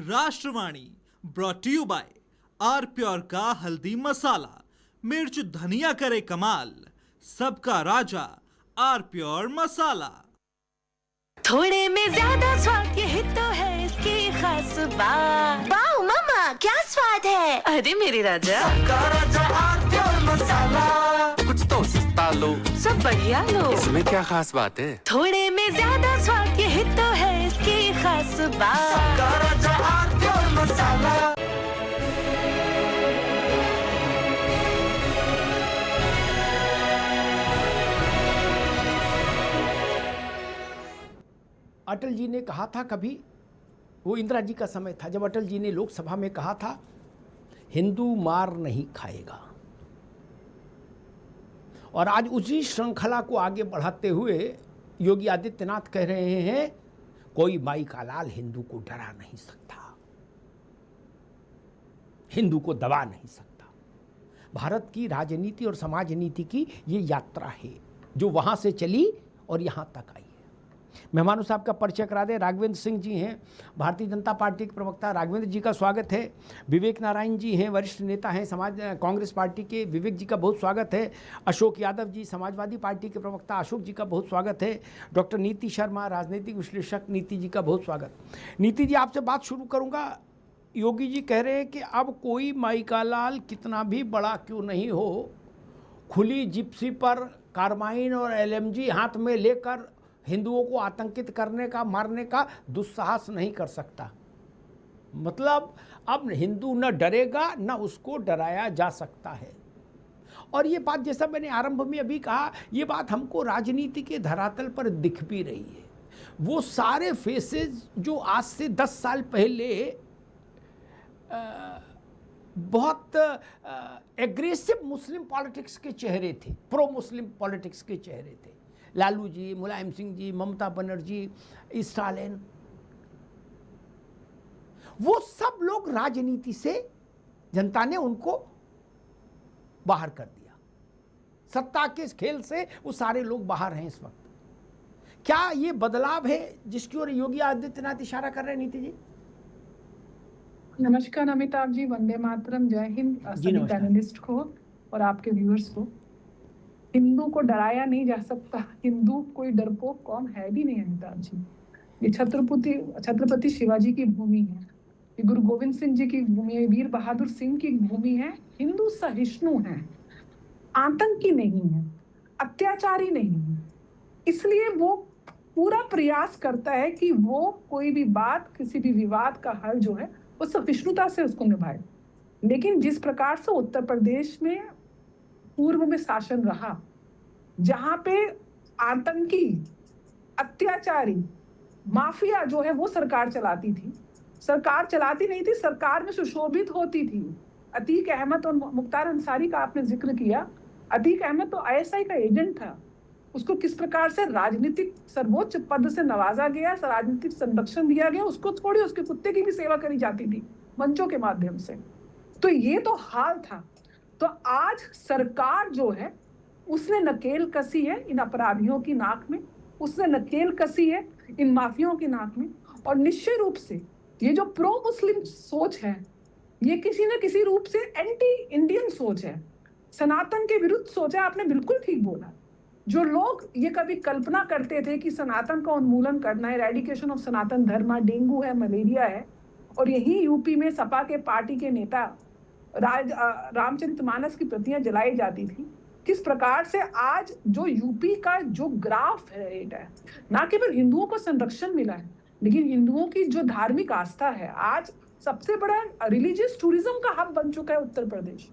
राष्ट्रवाणी brought to you by R pure का हल्दी मसाला, मिर्च धनिया करे कमाल, सबका राजा आर प्योर मसाला। थोड़े में ज्यादा स्वाद, यही तो है इसकी खास बात। वाओ मम्मा, क्या स्वाद है। अरे मेरे राजा, सबका राजा आर प्योर मसाला। कुछ तो सस्ता लो, सब बढ़िया लो। इसमें क्या खास बात है। थोड़े में ज्यादा स्वाद, यही तो है इसकी खास बात। सबका राजा आर प्योर मसाला। अटल जी ने कहा था कभी, वो इंदिरा जी का समय था, जब अटल जी ने लोकसभा में कहा था हिंदू मार नहीं खाएगा। और आज उसी श्रृंखला को आगे बढ़ाते हुए योगी आदित्यनाथ कह रहे हैं कोई माई का लाल हिंदू को डरा नहीं सकता, हिंदू को दबा नहीं सकता। भारत की राजनीति और समाज नीति की ये यात्रा है जो वहां से चली और यहां तक आई। मेहमानों साहब का परिचय करा दें। राघवेंद्र सिंह जी हैं, भारतीय जनता पार्टी के प्रवक्ता। राघवेंद्र जी का स्वागत है। विवेक नारायण जी हैं, वरिष्ठ नेता हैं कांग्रेस पार्टी के। विवेक जी का बहुत स्वागत है। अशोक यादव जी, समाजवादी पार्टी के प्रवक्ता। अशोक जी का बहुत स्वागत है। डॉक्टर नीति शर्मा, राजनीतिक विश्लेषक। नीति जी का बहुत स्वागत। नीति जी, आपसे बात शुरू करूँगा। योगी जी कह रहे हैं कि अब कोई माई का लाल कितना भी बड़ा क्यों नहीं हो, खुली जिप्सी पर कार्बाइन और LMG हाथ में लेकर हिंदुओं को आतंकित करने का, मारने का दुस्साहस नहीं कर सकता। मतलब अब हिंदू न डरेगा न उसको डराया जा सकता है। और ये बात, जैसा मैंने आरंभ में अभी कहा, ये बात हमको राजनीति के धरातल पर दिख भी रही है। वो सारे फेसेस जो आज से 10 साल पहले बहुत एग्रेसिव मुस्लिम पॉलिटिक्स के चेहरे थे, प्रो मुस्लिम पॉलिटिक्स के चेहरे थे, लालू जी, मुलायम सिंह जी, ममता बनर्जी, स्टालिन, वो सब लोग राजनीति से जनता ने उनको बाहर कर दिया। सत्ता के इस खेल से वो सारे लोग बाहर हैं इस वक्त। क्या ये बदलाव है जिसकी ओर योगी आदित्यनाथ इशारा कर रहे हैं? नीति जी नमस्कार। अमिताभ जी, वंदे मातरम, जय हिंद सभी पैनलिस्ट को और आपके व्यूअर्स को। हिंदू को डराया नहीं जा सकता, हिंदू कोई डरपोक कौम है भी नहीं अमिताभ जी। ये छत्रपति शिवाजी की भूमि है, ये गुरु गोविंद सिंह जी की भूमि है, वीर बहादुर सिंह की भूमि है। हिंदू सहिष्णु है, आतंकी नहीं है, अत्याचारी नहीं है। इसलिए वो पूरा प्रयास करता है कि वो कोई भी बात, किसी भी विवाद का हल जो है वो सहिष्णुता से उसको निभाए। लेकिन जिस प्रकार से उत्तर प्रदेश में पूर्व में शासन रहा, जहां पे आतंकी, अत्याचारी, माफिया जो है वो सरकार चलाती थी, सरकार चलाती नहीं थी, सरकार में सुशोभित होती थी। अतीक अहमद और मुख्तार अंसारी का आपने जिक्र किया। अतीक अहमद तो ISI का एजेंट था, उसको किस प्रकार से राजनीतिक सर्वोच्च पद से नवाजा गया, राजनीतिक संरक्षण दिया गया, उसको छोड़ी उसके कुत्ते की भी सेवा करी जाती थी मंचों के माध्यम से। तो ये तो हाल था। तो आज सरकार जो है उसने नकेल कसी है इन अपराधियों की नाक में, उसने नकेल कसी है इन माफियाओं की नाक में। और निश्चय रूप से ये जो प्रो मुस्लिम सोच है, ये किसी न किसी रूप से एंटी इंडियन सोच है, सनातन के विरुद्ध सोच है। आपने बिल्कुल ठीक बोला। जो लोग ये कभी कल्पना करते थे कि सनातन का उन्मूलन करना है, रेडिकेशन ऑफ सनातन धर्म, डेंगू है, मलेरिया है, और यही यूपी में सपा के पार्टी के नेता रामचरितमानस की प्रतियां जलाई जाती थी, किस प्रकार से आज जो यूपी का जो ग्राफ रेट है, ना केवल हिंदुओं को संरक्षण मिला है, लेकिन हिंदुओं की जो धार्मिक आस्था है, आज सबसे बड़ा रिलीजियस टूरिज्म का हब बन चुका है उत्तर प्रदेश।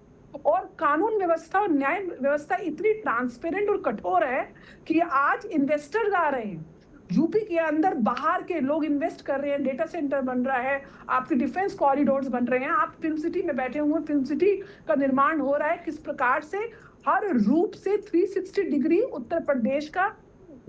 और कानून व्यवस्था और न्याय व्यवस्था इतनी ट्रांसपेरेंट और कठोर है कि आज इन्वेस्टर्स आ रहे हैं यूपी के अंदर, बाहर के लोग इन्वेस्ट कर रहे हैं, डेटा सेंटर बन रहा है, आपके डिफेंस कॉरिडोर्स बन रहे हैं, आप फिल्म सिटी में बैठे हुए, फिल्म सिटी का निर्माण हो रहा है। किस प्रकार से हर रूप से 360 डिग्री उत्तर प्रदेश का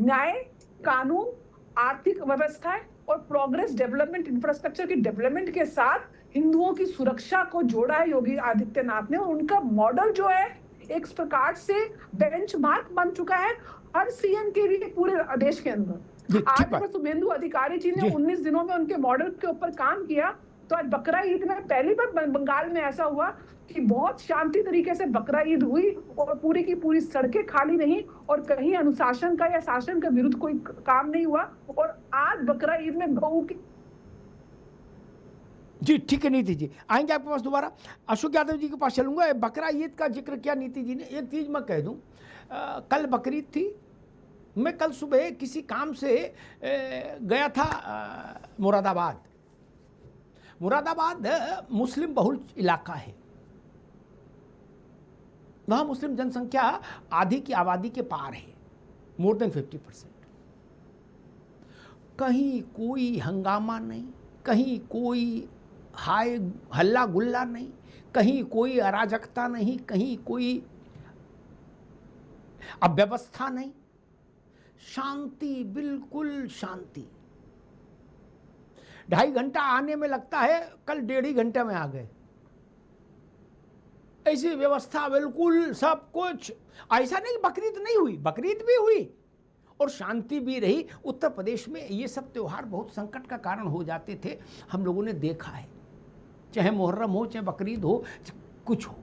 न्याय, कानून, आर्थिक व्यवस्था और प्रोग्रेस, डेवलपमेंट, इंफ्रास्ट्रक्चर की डेवलपमेंट के साथ हिंदुओं की सुरक्षा को जोड़ा है योगी आदित्यनाथ ने। और उनका मॉडल जो है एक प्रकार से बेंचमार्क बन चुका है हर सीएम के लिए पूरे देश के अंदर। आज शुभेंदु अधिकारी जी ने 19 दिनों में उनके मॉडल के ऊपर काम किया तो आज बकरा ईद में पहली बार बंगाल में ऐसा हुआ कि बहुत शांति तरीके से बकरा ईद हुई और पूरी की पूरी सड़कें खाली नहीं और कहीं अनुशासन का या शासन के विरुद्ध कोई काम नहीं हुआ। और आज बकरा ईद में गऊ की जी ठीक है नीति जी, आएंगे आपके पास दोबारा। अशोक यादव जी के पास चलूंगा। बकरा ईद का जिक्र किया नीति जी ने, एक चीज़ मैं कह दूं, कल बकरीद थी। मैं कल सुबह किसी काम से गया था मुरादाबाद। मुरादाबाद मुस्लिम बहुल इलाका है, वहाँ मुस्लिम जनसंख्या आधी की आबादी के पार है, मोर देन 50%। कहीं कोई हंगामा नहीं, कहीं कोई हाय हल्ला गुल्ला नहीं, कहीं कोई अराजकता नहीं, कहीं कोई अव्यवस्था नहीं, शांति, बिल्कुल शांति। 2.5 घंटा आने में लगता है, कल 1.5 घंटे में आ गए। ऐसी व्यवस्था बिल्कुल सब कुछ। ऐसा नहीं बकरीद नहीं हुई, बकरीद भी हुई और शांति भी रही। उत्तर प्रदेश में ये सब त्यौहार बहुत संकट का कारण हो जाते थे, हम लोगों ने देखा है, चाहे मुहर्रम हो, चाहे बकरीद हो, कुछ हो।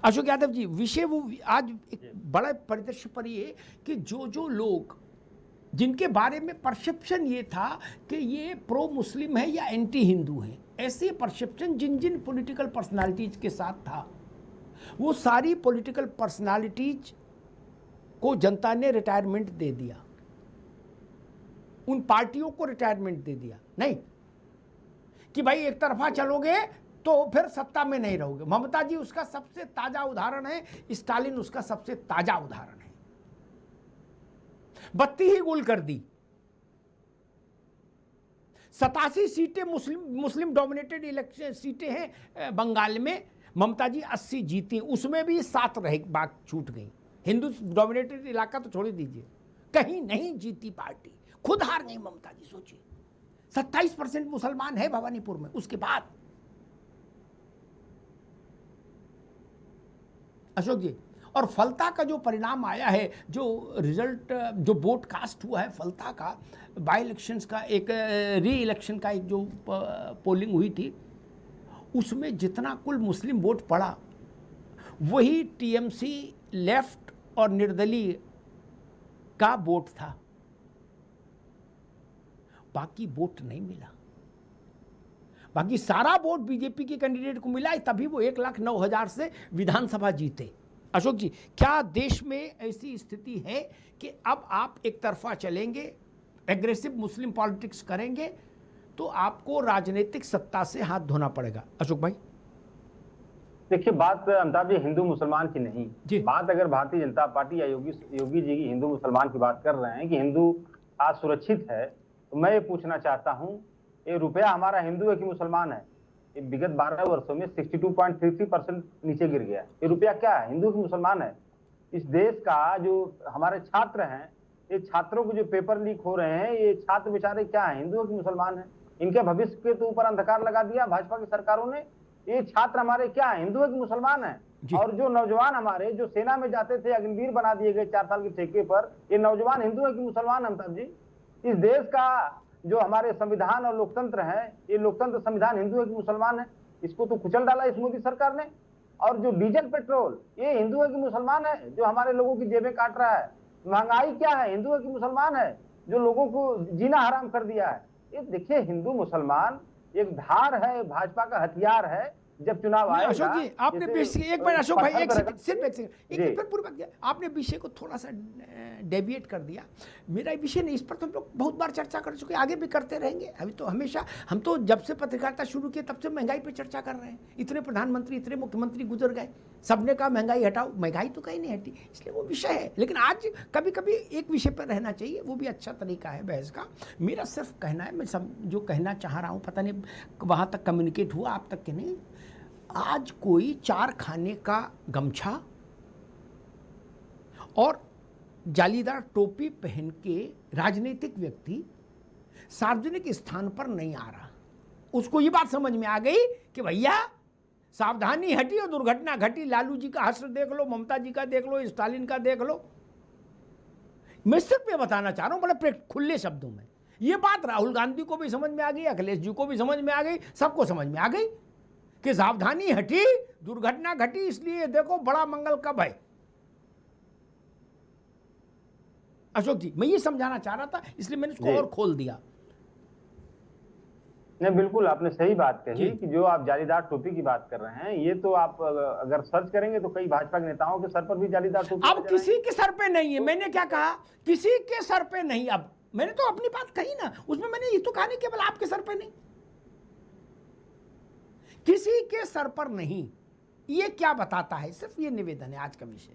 अशोक यादव जी, विषय वो आज एक बड़ा परिदृश्य पर ये कि जो लोग जिनके बारे में परसेप्शन ये था कि ये प्रो मुस्लिम है या एंटी हिंदू है, ऐसे परसेप्शन जिन जिन पॉलिटिकल पर्सनालिटीज के साथ था, वो सारी पॉलिटिकल पर्सनालिटीज को जनता ने रिटायरमेंट दे दिया, उन पार्टियों को रिटायरमेंट दे दिया। नहीं कि भाई एक तरफा चलोगे तो फिर सत्ता में नहीं रहोगे। ममता जी उसका सबसे ताजा उदाहरण है, स्टालिन उसका सबसे ताजा उदाहरण है। बत्ती ही गुल कर दी। 87 सीटें मुस्लिम डोमिनेटेड इलेक्शन सीटें हैं बंगाल में, ममता जी 80 जीती, उसमें भी 7 रह बात छूट गई। हिंदू डोमिनेटेड इलाका तो छोड़ दीजिए, कहीं नहीं जीती पार्टी, खुद हार गई ममता जी। सोचिए 27% मुसलमान है भवानीपुर में। उसके बाद अशोक जी, और फलता का जो परिणाम आया है, जो रिजल्ट जो वोट कास्ट हुआ है फलता का, बाई इलेक्शंस का, एक री इलेक्शन का एक जो पोलिंग हुई थी, उसमें जितना कुल मुस्लिम वोट पड़ा वही टीएमसी, लेफ्ट और निर्दलीय का वोट था, बाकी वोट नहीं मिला। बाकी सारा वोट बीजेपी के कैंडिडेट को मिला, तभी वो 1,09,000 से विधानसभा जीते। अशोक जी, क्या देश में ऐसी स्थिति है कि अब आप एक तरफा चलेंगे, एग्रेसिव मुस्लिम पॉलिटिक्स करेंगे तो आपको राजनीतिक सत्ता से हाथ धोना पड़ेगा? अशोक भाई देखिए, बात अमिताभ जी हिंदू मुसलमान की नहीं, बात अगर भारतीय जनता पार्टी या योगी जी की हिंदू मुसलमान की बात कर रहे हैं कि हिंदू आज सुरक्षित है, तो मैं ये पूछना चाहता हूँ, ये रुपया हमारा हिंदू है कि मुसलमान है? ये विगत 12 वर्षों में 62.33% नीचे गिर गया। ये रुपया क्या है, हिंदू की मुसलमान है? इस देश का जो हमारे छात्र हैं, ये छात्रों के जो पेपर लीक हो रहे हैं, ये छात्र बेचारे क्या है, हिंदू की मुसलमान है? इनके भविष्य के तो ऊपर अंधकार लगा दिया भाजपा की सरकारों ने। ये छात्र हमारे क्या है, हिंदू की मुसलमान है? और जो नौजवान हमारे जो सेना में जाते थे, अग्निवीर बना दिए गए 4 साल के ठेके पर, ये नौजवान हिंदू है कि मुसलमान है? अमिताभ जी, इस देश का जो हमारे संविधान और लोकतंत्र है, ये लोकतंत्र संविधान हिंदू है कि मुसलमान है? इसको तो कुचल डाला इस मोदी सरकार ने। और जो डीजल पेट्रोल, ये हिंदू है कि मुसलमान है, जो हमारे लोगों की जेबें काट रहा है? महंगाई क्या है, हिंदू है कि मुसलमान है, जो लोगों को जीना हराम कर दिया है? ये देखिए, हिंदू मुसलमान एक धार है, भाजपा का हथियार है। जब चुनाव आएगा, अशोक जी आपने एक मिनट, अशोक भाई एक सेकंड, सिर्फ एक सेकंड, एक पूरी बात किया आपने, विषय को थोड़ा सा डेविएट कर दिया। मेरा विषय नहीं, इस पर तो हम लोग बहुत बार चर्चा कर चुके, आगे भी करते रहेंगे। अभी तो हमेशा, हम तो जब से पत्रकारिता शुरू किए तब से महंगाई पे चर्चा कर रहे हैं। इतने प्रधानमंत्री, इतने मुख्यमंत्री गुजर गए, सबने कहा महंगाई हटाओ, महंगाई तो कहीं नहीं हटी, इसलिए वो विषय है। लेकिन आज कभी कभी एक विषय पर रहना चाहिए, वो भी अच्छा तरीका है बहस का। मेरा सिर्फ कहना है, मैं सब जो कहना चाह रहा हूँ, पता नहीं वहाँ तक कम्युनिकेट हुआ आप तक कि नहीं। आज कोई 4 खाने का गमछा और जालीदार टोपी पहन के राजनीतिक व्यक्ति सार्वजनिक स्थान पर नहीं आ रहा। उसको ये बात समझ में आ गई कि भैया सावधानी हटी और दुर्घटना घटी। लालू जी का हश्र देख लो, ममता जी का देख लो, स्टालिन का देख लो। मैं सिर्फ ये बताना चाह रहा हूं बड़े खुले शब्दों में, ये बात राहुल गांधी को भी समझ में आ गई, अखिलेश जी को भी समझ में आ गई, सबको समझ में आ गई कि सावधानी हटी, दुर्घटना घटी, इसलिए देखो बड़ा मंगल कब है। अशोक जी, मैं ये समझाना चाह रहा था, इसलिए मैंने इसको और खोल दिया। नहीं, बिल्कुल आपने सही बात कही कि जो आप जालीदार टोपी की बात कर रहे हैं, ये तो आप अगर सर्च करेंगे तो कई भाजपा के नेताओं के सर पर भी जालीदार टोपी। अब किसी के सर पे नहीं है, मैंने क्या कहा, किसी के सर पे नहीं। अब मैंने तो अपनी बात कही ना, उसमें मैंने ये तो कहा नहीं केवल आपके सर पे नहीं, किसी के सर पर नहीं। ये क्या बताता है, सिर्फ ये निवेदन है आज का विषय।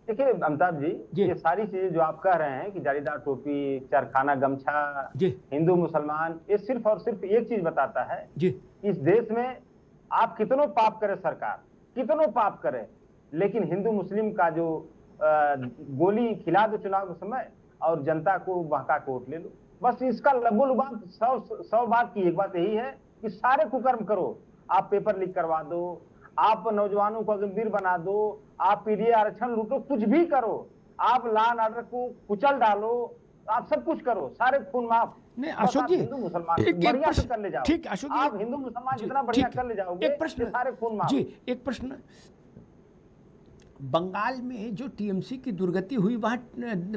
देखिए अमिताभ जी, ये सारी चीजें जो आप कह रहे हैं कि जालीदार टोपी, चरखाना गमछा, हिंदू मुसलमान, ये सिर्फ और सिर्फ एक चीज बताता है कि इस देश में आप कितनों पाप करे, सरकार कितनों पाप करे, लेकिन हिंदू मुस्लिम का जो गोली खिला दो चुनाव के समय और जनता को बहका के वोट ले लो, बस इसका लबोलुबान 100 बात की एक बात यही है कि सारे कुकर्म करो। आप पेपर लीक करवा दो, आप नौजवानों को अग्निवीर बना दो, आप पीडीए आरक्षण लूटो, कुछ भी करो, आप लॉ एंड ऑर्डर को कुचल डालो, आप सब कुछ करो, सारे खून माफ। नहीं अशोक जी, हिंदू मुसलमान बढ़िया से कर ले जाओ। ठीक अशोक जी, आप हिंदू मुसलमान जितना बढ़िया कर ले जाओगे, एक प्रश्न सारे खून माफ। जी, एक प्रश्न, बंगाल में जो टीएमसी की दुर्गति हुई वहां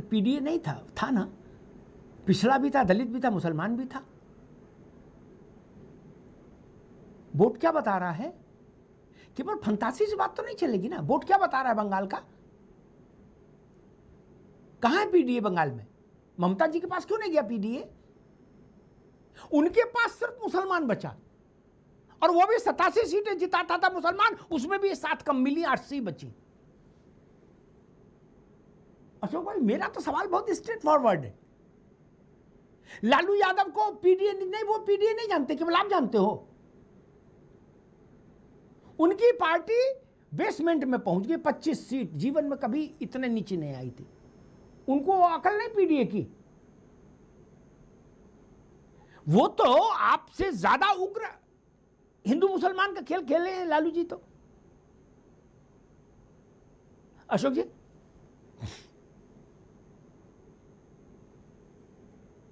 पीडीए नहीं था ना, पिछड़ा भी था, दलित भी था, मुसलमान भी था। वोट क्या बता रहा है, केवल फंतासी से बात तो नहीं चलेगी ना। वोट क्या बता रहा है बंगाल का, कहां है पीडीए बंगाल में? ममता जी के पास क्यों नहीं गया पीडीए? उनके पास सिर्फ मुसलमान बचा, और वो भी 87 सीटें जिताता था मुसलमान, उसमें भी 7 कम मिली, 80 बची। अशोक भाई, मेरा तो सवाल बहुत स्ट्रेट फॉरवर्ड है। लालू यादव को पीडीए नहीं, वो पीडीए नहीं जानते, केवल आप जानते हो। उनकी पार्टी बेसमेंट में पहुंच गई, 25 सीट, जीवन में कभी इतने नीचे नहीं आई थी। उनको अकल नहीं पीडीए की। वो तो आपसे ज्यादा उग्र हिंदू मुसलमान का खेल खेले हैं लालू जी तो। अशोक जी,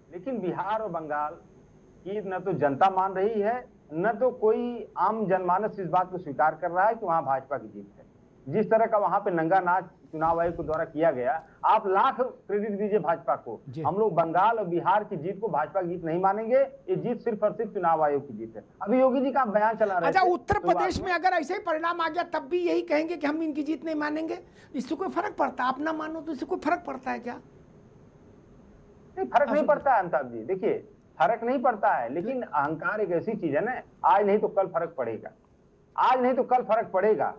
लेकिन बिहार और बंगाल की न तो जनता मान रही है, न तो कोई आम जनमानस इस बात को स्वीकार कर रहा है कि वहां भाजपा की जीत है। जिस तरह का वहां पे नंगा नाच चुनाव आयोग के द्वारा किया गया, आप लाख क्रेडिट दीजिए भाजपा को। हम लोग बंगाल और बिहार की जीत को भाजपा की जीत नहीं मानेंगे, ये जीत सिर्फ और सिर्फ चुनाव आयोग की जीत है। अभी योगी जी का बयान चला रहे थे। अच्छा, उत्तर प्रदेश में अगर ऐसे ही परिणाम आ गया तब भी यही कहेंगे कि हम इनकी जीत नहीं मानेंगे? इससे कोई फर्क पड़ता है? आप ना मानो तो इससे कोई फर्क पड़ता है क्या? फर्क नहीं पड़ता है अमिताभ जी, देखिए फर्क नहीं पड़ता है, लेकिन अहंकार एक ऐसी चीज है ना, आज नहीं तो कल फर्क पड़ेगा, आज नहीं तो कल फर्क पड़ेगा।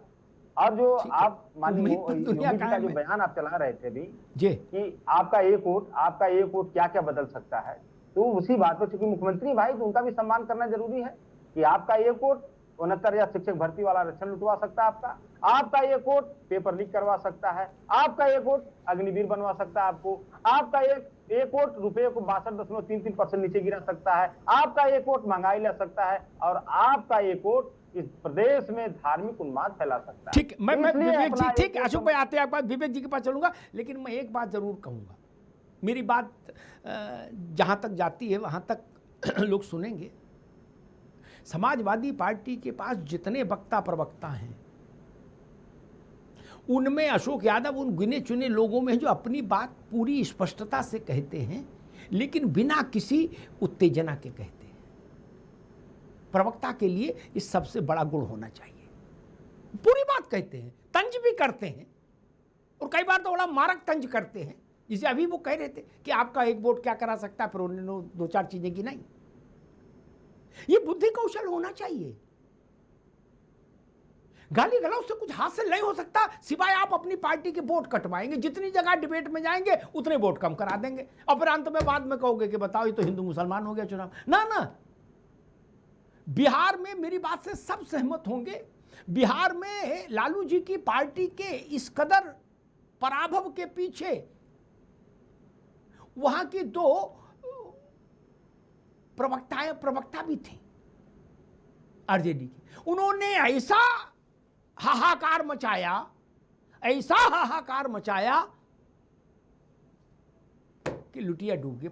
और जो आप मानिए योगी जी का जो बयान आप चला रहे थे अभी कि आपका एक वोट क्या क्या बदल सकता है, तो उसी बात पर, चूंकि मुख्यमंत्री भाई तो उनका भी सम्मान करना जरूरी है कि आपका एक वोट 69,000 शिक्षक भर्ती वाला आरक्षण लुटवा सकता है, आपका एक वोट पेपर लीक करवा सकता है, आपका एक वोट अग्निवीर बनवा सकता है, आपका एक वोट रुपये को 62.33% नीचे गिरा सकता है, आपका एक वोट महंगाई ला सकता है, और आपका एक वोट इस प्रदेश में धार्मिक उन्माद फैला सकता है। ठीक, मैं विवेक जी, ठीक है अशोक भाई, आते हैं आपके पास, विवेक जी के पास चलूंगा, लेकिन मैं एक बात जरूर कहूंगा, मेरी बात जहां तक जाती है वहां तक लोग सुनेंगे। समाजवादी पार्टी के पास जितने वक्ता प्रवक्ता हैं, उनमें अशोक यादव उन गिने चुने लोगों में जो अपनी बात पूरी स्पष्टता से कहते हैं, लेकिन बिना किसी उत्तेजना के कहते हैं। प्रवक्ता के लिए इस सबसे बड़ा गुण होना चाहिए। पूरी बात कहते हैं, तंज भी करते हैं, और कई बार तो बड़ा मारक तंज करते हैं। जिसे अभी वो कह रहे थे कि आपका एक वोट क्या करा सकता है, फिर उन्होंने 2-4 चीजें की नहीं। ये बुद्धि कौशल होना चाहिए। गाली गलौज से कुछ हासिल नहीं हो सकता, सिवाय आप अपनी पार्टी के वोट कटवाएंगे। जितनी जगह डिबेट में जाएंगे उतने वोट कम करा देंगे, और फिर अंत में बाद में कहोगे कि बताओ ये तो हिंदू मुसलमान हो गया चुनाव। ना, बिहार में मेरी बात से सब सहमत होंगे। बिहार में लालू जी की पार्टी के इस कदर पराभव के पीछे वहां की 2 प्रवक्ता भी थे आरजेडी की। उन्होंने ऐसा हाहाकार मचाया कि कि लुटिया डूब गई।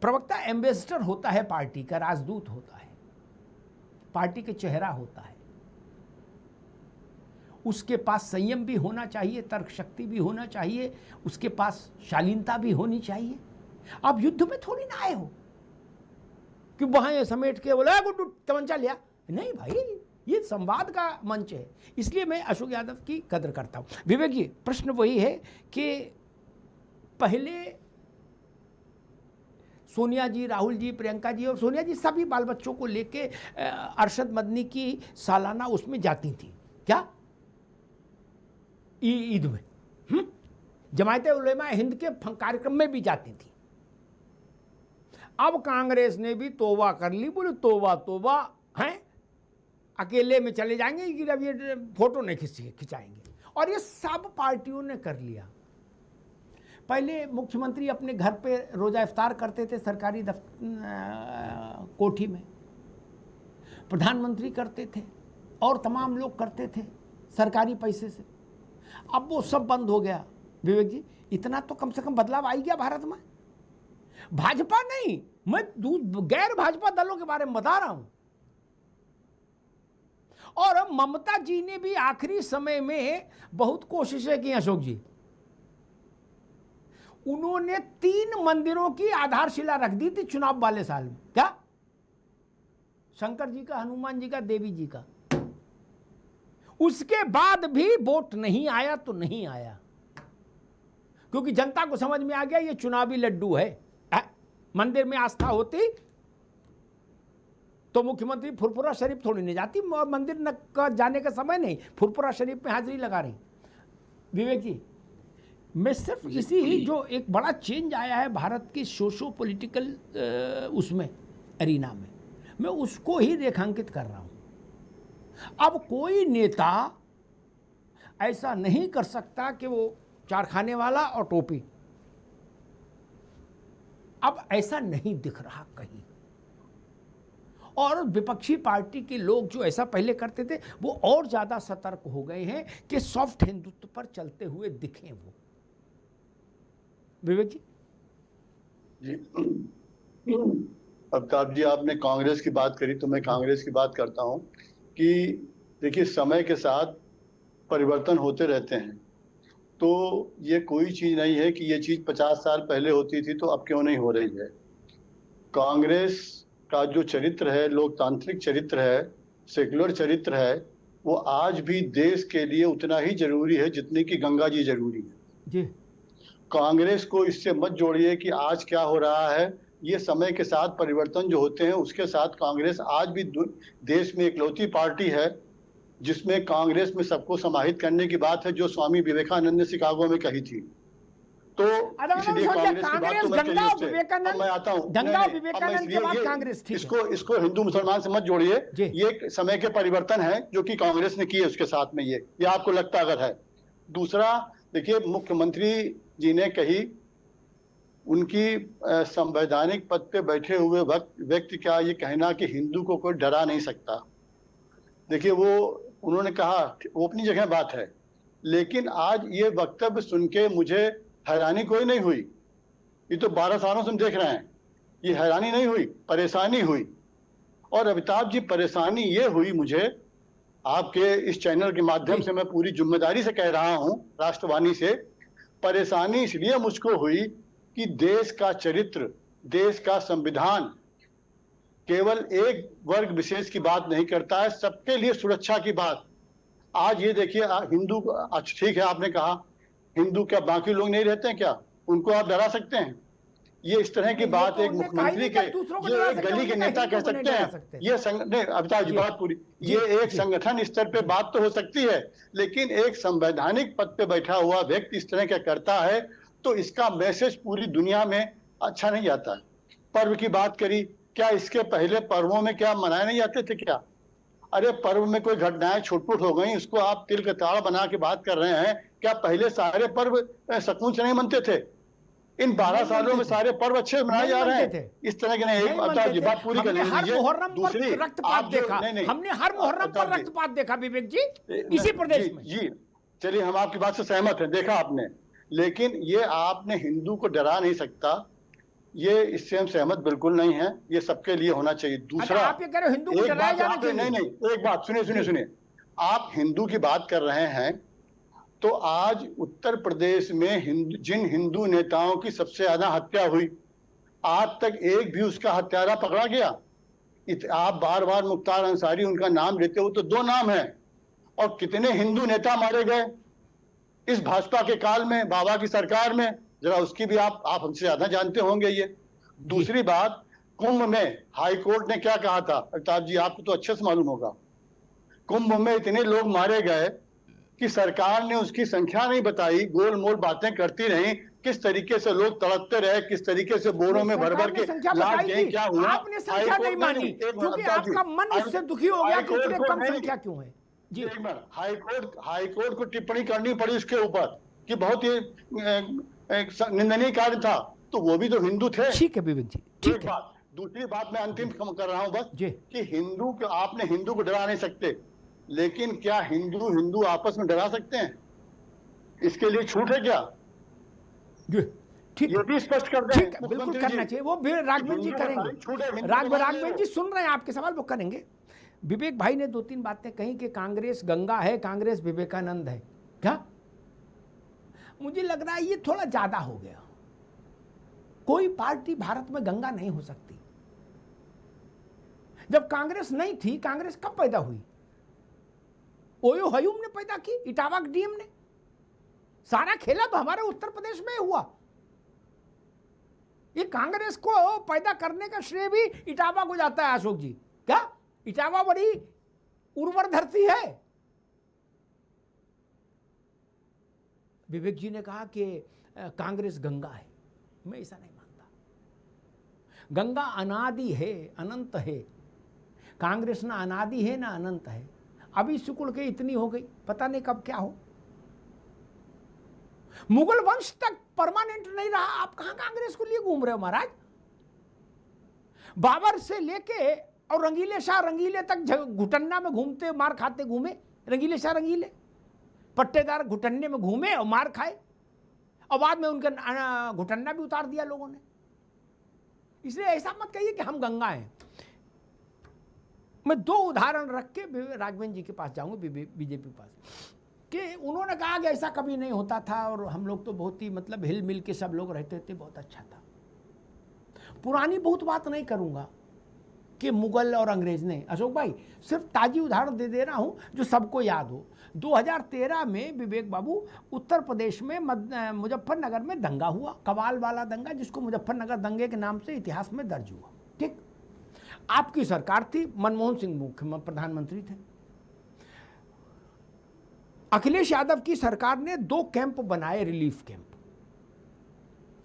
प्रवक्ता एम्बेसडर होता है पार्टी का, राजदूत होता है, पार्टी के चेहरा होता है। उसके पास संयम भी होना चाहिए, तर्क शक्ति भी होना चाहिए, उसके पास शालीनता भी होनी चाहिए। आप युद्ध में थोड़ी ना आए हो कि वहां ये समेट के बोला गुड्डू तमंचा लिया, नहीं भाई, ये संवाद का मंच है। इसलिए मैं अशोक यादव की कदर करता हूं। विवेक जी, प्रश्न वही है कि पहले सोनिया जी, राहुल जी, प्रियंका जी और सोनिया जी सभी बाल बच्चों को लेके अरशद मदनी की सालाना उसमें जाती थी, क्या ईद में, जमायत उलेमा हिंद के कार्यक्रम में भी जाती थी। अब कांग्रेस ने भी तौबा कर ली, बोले तौबा तौबा, हैं अकेले में चले जाएंगे कि अब ये फोटो नहीं खिंचाएंगे, और ये सब पार्टियों ने कर लिया। पहले मुख्यमंत्री अपने घर पे रोजा इफ्तार करते थे सरकारी कोठी में, प्रधानमंत्री करते थे और तमाम लोग करते थे सरकारी पैसे से। अब वो सब बंद हो गया। विवेक जी, इतना तो कम से कम बदलाव आ गया भारत में। भाजपा नहीं, मैं गैर भाजपा दलों के बारे में बता रहा हूं। और ममता जी ने भी आखिरी समय में बहुत कोशिशें की अशोक जी। उन्होंने 3 मंदिरों की आधारशिला रख दी थी चुनाव वाले साल में, क्या शंकर जी का, हनुमान जी का, देवी जी का। उसके बाद भी वोट नहीं आया तो नहीं आया, क्योंकि जनता को समझ में आ गया ये चुनावी लड्डू है। मंदिर में आस्था होती तो मुख्यमंत्री फुरफुरा शरीफ थोड़ी नहीं जाती, मंदिर न का जाने का समय नहीं, फुरफुरा शरीफ में हाजिरी लगा रही। विवेक जी, मैं सिर्फ इसी जो एक बड़ा चेंज आया है भारत की सोशो पॉलिटिकल उसमें एरिना में, मैं उसको ही रेखांकित कर रहा हूं। अब कोई नेता ऐसा नहीं कर सकता कि वो चारखाने वाला और टोपी, अब ऐसा नहीं दिख रहा कहीं। और विपक्षी पार्टी के लोग जो ऐसा पहले करते थे वो और ज्यादा सतर्क हो गए हैं कि सॉफ्ट हिंदुत्व पर चलते हुए दिखें वो। विवेक जी, अमिताभ जी, आपने कांग्रेस की बात करी तो मैं कांग्रेस की बात करता हूं कि देखिए, समय के साथ परिवर्तन होते रहते हैं, तो ये कोई चीज नहीं है कि ये चीज 50 साल पहले होती थी तो अब क्यों नहीं हो रही है। कांग्रेस का जो चरित्र है, लोकतांत्रिक चरित्र है, सेक्युलर चरित्र है, वो आज भी देश के लिए उतना ही जरूरी है जितनी कि गंगा जी जरूरी है जी। कांग्रेस को इससे मत जोड़िए कि आज क्या हो रहा है, ये समय के साथ परिवर्तन जो होते हैं उसके साथ कांग्रेस आज भी देश में इकलौती पार्टी है जिसमें कांग्रेस में सबको समाहित करने की बात है, जो स्वामी विवेकानंद ने शिकागो में कही थी। तो इसलिए कांग्रेस की बात तो मैं आता हूँ, इसको हिंदू मुसलमान से मत जोड़िए, ये समय के परिवर्तन है जो कि कांग्रेस ने किए उसके साथ में, ये आपको लगता अगर है। दूसरा, देखिए, मुख्यमंत्री जी ने कही उनकी संवैधानिक पद पे बैठे हुए व्यक्ति का ये कहना कि हिंदू को कोई डरा नहीं सकता। देखिए, वो उन्होंने कहा, वो अपनी जगह बात है, लेकिन आज ये वक्तव्य सुन के मुझे हैरानी कोई नहीं हुई। ये तो 12 सालों से हम देख रहे हैं, ये हैरानी नहीं हुई, परेशानी हुई। और अमिताभ जी, परेशानी ये हुई मुझे, आपके इस चैनल के माध्यम से मैं पूरी जिम्मेदारी से कह रहा हूं, राष्ट्रवाणी से, परेशानी इसलिए मुझको हुई कि देश का चरित्र, देश का संविधान केवल एक वर्ग विशेष की बात नहीं करता है, सबके लिए सुरक्षा की बात। आज ये देखिए, हिंदू, ठीक है आपने कहा हिंदू, क्या बाकी लोग नहीं रहते हैं क्या, उनको आप डरा सकते हैं? ये इस तरह की बात एक मुख्यमंत्री के, ये एक गली के नेता कह सकते हैं? ये नहीं अमिताभ जी, बात पूरी, ये एक संगठन स्तर पे बात तो हो सकती है, लेकिन एक संवैधानिक पद पे बैठा हुआ व्यक्ति इस तरह का करता है तो इसका मैसेज पूरी दुनिया में अच्छा नहीं जाता है। पर्व की बात करी, क्या इसके पहले पर्वों में क्या मनाए नहीं जाते थे क्या? अरे पर्व में कोई घटनाएं छुटपुट हो गई, उसको आप तिल का ताड़ बना के बात कर रहे हैं। क्या पहले सारे पर्व सुकून से नहीं मनते थे? इन 12 सालों में सारे पर्व अच्छे मनाए जा रहे हैं। इस तरह के नहीं, बात पूरी कर लीजिए। दूसरी, आप देखा, हमने हर मुहर्रम पर रक्तपात देखा विवेक जी, इसी प्रदेश में। जी चलिए, हम आपकी बात से सहमत हैं, देखा आपने। लेकिन ये आपने हिंदू को डरा नहीं सकता, ये इससे हम सहमत बिल्कुल नहीं है। ये सबके लिए होना चाहिए। दूसरा, आप ये कह रहे हो हिंदू को डराया जाना चाहिए? नहीं, एक बात सुनिए। आप हिंदू की बात कर रहे हैं, तो आज उत्तर प्रदेश में जिन हिंदू नेताओं की सबसे ज्यादा हत्या हुई, आज तक एक भी उसका हत्यारा पकड़ा गया? आप बार बार मुख्तार अंसारी उनका नाम लेते हो, तो 2 नाम है। और कितने हिंदू नेता मारे गए इस भाजपा के काल में, बाबा की सरकार में, जरा उसकी भी आप हमसे ज्यादा जानते होंगे ये। दूसरी बात, कुंभ में हाई कोर्ट ने क्या कहा था, अल्ताफ जी आपको तो अच्छे से मालूम होगा। कुंभ में इतने लोग मारे गए कि सरकार ने उसकी संख्या नहीं बताई, गोलमोल बातें करती रही, किस तरीके से लोग तड़पते रहे, किस तरीके से बोरों में भर भर के लाश गए, क्या हुआ? आपने संख्या नहीं मानी क्योंकि आपका मन उससे दुखी हो गया कि इतने कम संख्या क्यों है जी। हाई कोर्ट को टिप्पणी करनी पड़ी उसके ऊपर कि बहुत ही निंदनीय कार्य था, तो वो भी तो हिंदू थे। ठीक है विवेक जी, ठीक है। दूसरी बात मैं अंतिम कर रहा हूं बस कि हिंदू को आपने हिंदू को डरा नहीं सकते, लेकिन क्या हिंदू आपस में डरा सकते हैं? इसके लिए छूट है क्या? ठीक ये भी स्पष्ट कर दें। बिल्कुल करना चाहिए, वो भी राघवेंद्र जी करेंगे। राघवेंद्र जी सुन रहे हैं आपके सवाल, वो करेंगे। विवेक भाई ने 2-3 बातें कही कि कांग्रेस गंगा है, कांग्रेस विवेकानंद है। क्या मुझे लग रहा है ये थोड़ा ज्यादा हो गया। कोई पार्टी भारत में गंगा नहीं हो सकती। जब कांग्रेस नहीं थी, कांग्रेस कब पैदा हुई? ओयो हयूम ने पैदा की, इटावा डीएम ने। सारा खेला तो हमारे उत्तर प्रदेश में हुआ। ये कांग्रेस को पैदा करने का श्रेय भी इटावा को जाता है अशोक जी। क्या इटावा बड़ी उर्वर धरती है? विवेक जी ने कहा कि कांग्रेस गंगा है, मैं ऐसा नहीं मानता। गंगा अनादि है, अनंत है। कांग्रेस ना अनादि है ना अनंत है। अभी सिकुड़ के इतनी हो गई, पता नहीं कब क्या हो। मुगल वंश तक परमानेंट नहीं रहा, आप कहां कांग्रेस को लिए घूम रहे हो महाराज? बाबर से लेके और रंगीले शाह रंगीले तक घुटन्ना में घूमते मार खाते घूमे। रंगीले शाह रंगीले पट्टेदार घुटन्ने में घूमे और मार खाए, और बाद में उनका घुटन्ना भी उतार दिया लोगों ने। इसलिए ऐसा मत कहिए कि हम गंगा हैं। मैं 2 उदाहरण रख के राघवेंद्र जी के पास जाऊंगा, बीजेपी के पास, कि उन्होंने कहा कि ऐसा कभी नहीं होता था और हम लोग तो बहुत ही मतलब हिल मिल के सब लोग रहते थे, बहुत अच्छा था। पुरानी बहुत बात नहीं करूंगा कि मुगल और अंग्रेज ने। अशोक भाई सिर्फ ताजी उदाहरण दे रहा हूं जो सबको याद हो। 2013 में विवेक बाबू उत्तर प्रदेश में मुजफ्फरनगर में दंगा हुआ, कवाल वाला दंगा, जिसको मुजफ्फरनगर दंगे के नाम से इतिहास में दर्ज हुआ। ठीक, आपकी सरकार थी, मनमोहन सिंह मुख्य प्रधानमंत्री थे। अखिलेश यादव की सरकार ने 2 कैंप बनाए, रिलीफ कैंप।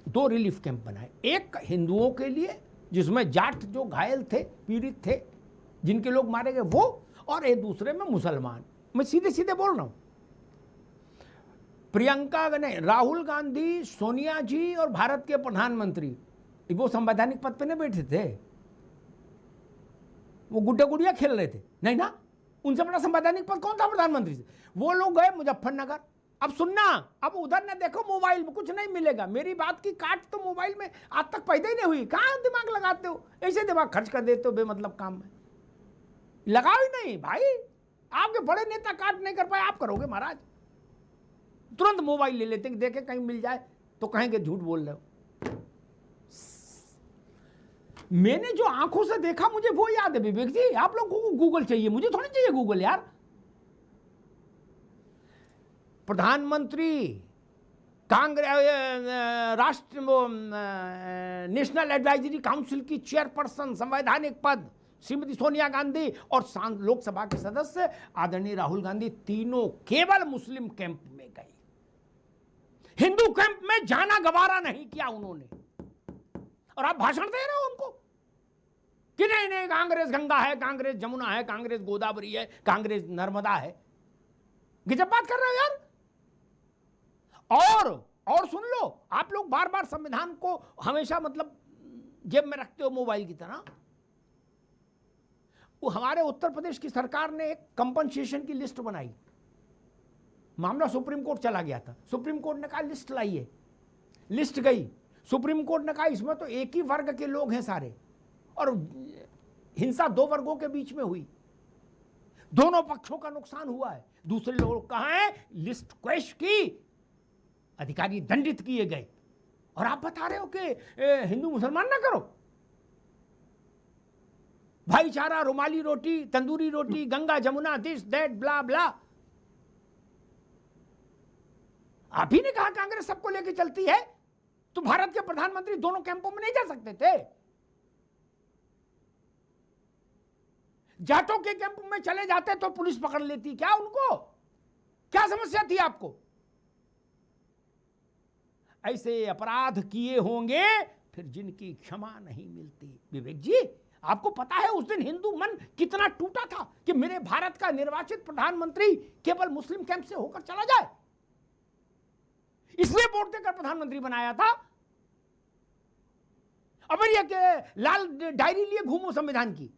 2 रिलीफ कैंप बनाए, एक हिंदुओं के लिए जिसमें जाट जो घायल थे, पीड़ित थे, जिनके लोग मारे गए वो, और एक दूसरे में मुसलमान। मैं सीधे सीधे बोल रहा हूं। प्रियंका ने, राहुल गांधी, सोनिया जी और भारत के प्रधानमंत्री, वो संवैधानिक पद पे नहीं बैठे थे, वो गुड्डे गुड़िया खेल रहे थे, नहीं ना? उनसे बड़ा संवैधानिक पद कौन था प्रधानमंत्री से? वो लोग गए मुजफ्फरनगर। अब सुनना, अब उधर न देखो, मोबाइल में कुछ नहीं मिलेगा। मेरी बात की काट तो मोबाइल में आज तक पैदा ही नहीं हुई। कहां दिमाग लगाते हो? ऐसे दिमाग खर्च कर देते हो बेमतलब काम में। लगाओ ही नहीं भाई। आपके बड़े नेता काट नहीं कर पाए, आप करोगे महाराज? तुरंत मोबाइल ले लेते हैं, देखे कहीं मिल जाए तो कहेंगे झूठ बोल रहे हो। मैंने जो आंखों से देखा मुझे वो याद है विवेक जी। आप लोगों को गूगल चाहिए, मुझे थोड़ी चाहिए गूगल यार। प्रधानमंत्री, कांग्रेस, राष्ट्र नेशनल एडवाइजरी काउंसिल की चेयरपर्सन, संवैधानिक पद श्रीमती सोनिया गांधी, और लोकसभा के सदस्य आदरणीय राहुल गांधी, तीनों केवल मुस्लिम कैंप में गए। हिंदू कैंप में जाना गवारा नहीं किया उन्होंने। और आप भाषण दे रहे हो उनको कि नहीं नहीं कांग्रेस गंगा है, कांग्रेस जमुना है, कांग्रेस गोदावरी है, कांग्रेस नर्मदा है। गजब बात कर रहे हो यार। और सुन लो, आप लोग बार बार संविधान को हमेशा मतलब जेब में रखते हो मोबाइल की तरह। वो हमारे उत्तर प्रदेश की सरकार ने एक कंपनसेशन की लिस्ट बनाई मामला सुप्रीम कोर्ट चला गया था, सुप्रीम कोर्ट ने कहा लिस्ट लाइए, लिस्ट गई, सुप्रीम कोर्ट ने कहा इसमें तो एक ही वर्ग के लोग हैं सारे, और हिंसा दो वर्गों के बीच में हुई, दोनों पक्षों का नुकसान हुआ है। दूसरे लोग कहां हैं? लिस्ट क्वेश की, अधिकारी दंडित किए गए, और आप बता रहे हो कि हिंदू मुसलमान ना करो। भाईचारा, रुमाली रोटी, तंदूरी रोटी, Ganga Jamuna, this that blah blah. आप ही ने कहा कांग्रेस सबको लेके चलती है, तो भारत के प्रधानमंत्री दोनों कैंपों में नहीं जा सकते थे? जाटों के कैंप में चले जाते तो पुलिस पकड़ लेती क्या उनको? क्या समस्या थी आपको? ऐसे अपराध किए होंगे फिर जिनकी क्षमा नहीं मिलती। विवेक जी, आपको पता है उस दिन हिंदू मन कितना टूटा था कि मेरे भारत का निर्वाचित प्रधानमंत्री केवल मुस्लिम कैंप से होकर चला जाए, इसलिए वोट देकर प्रधानमंत्री बनाया था। अब ये के लाल डायरी लिए घूमो संविधान की,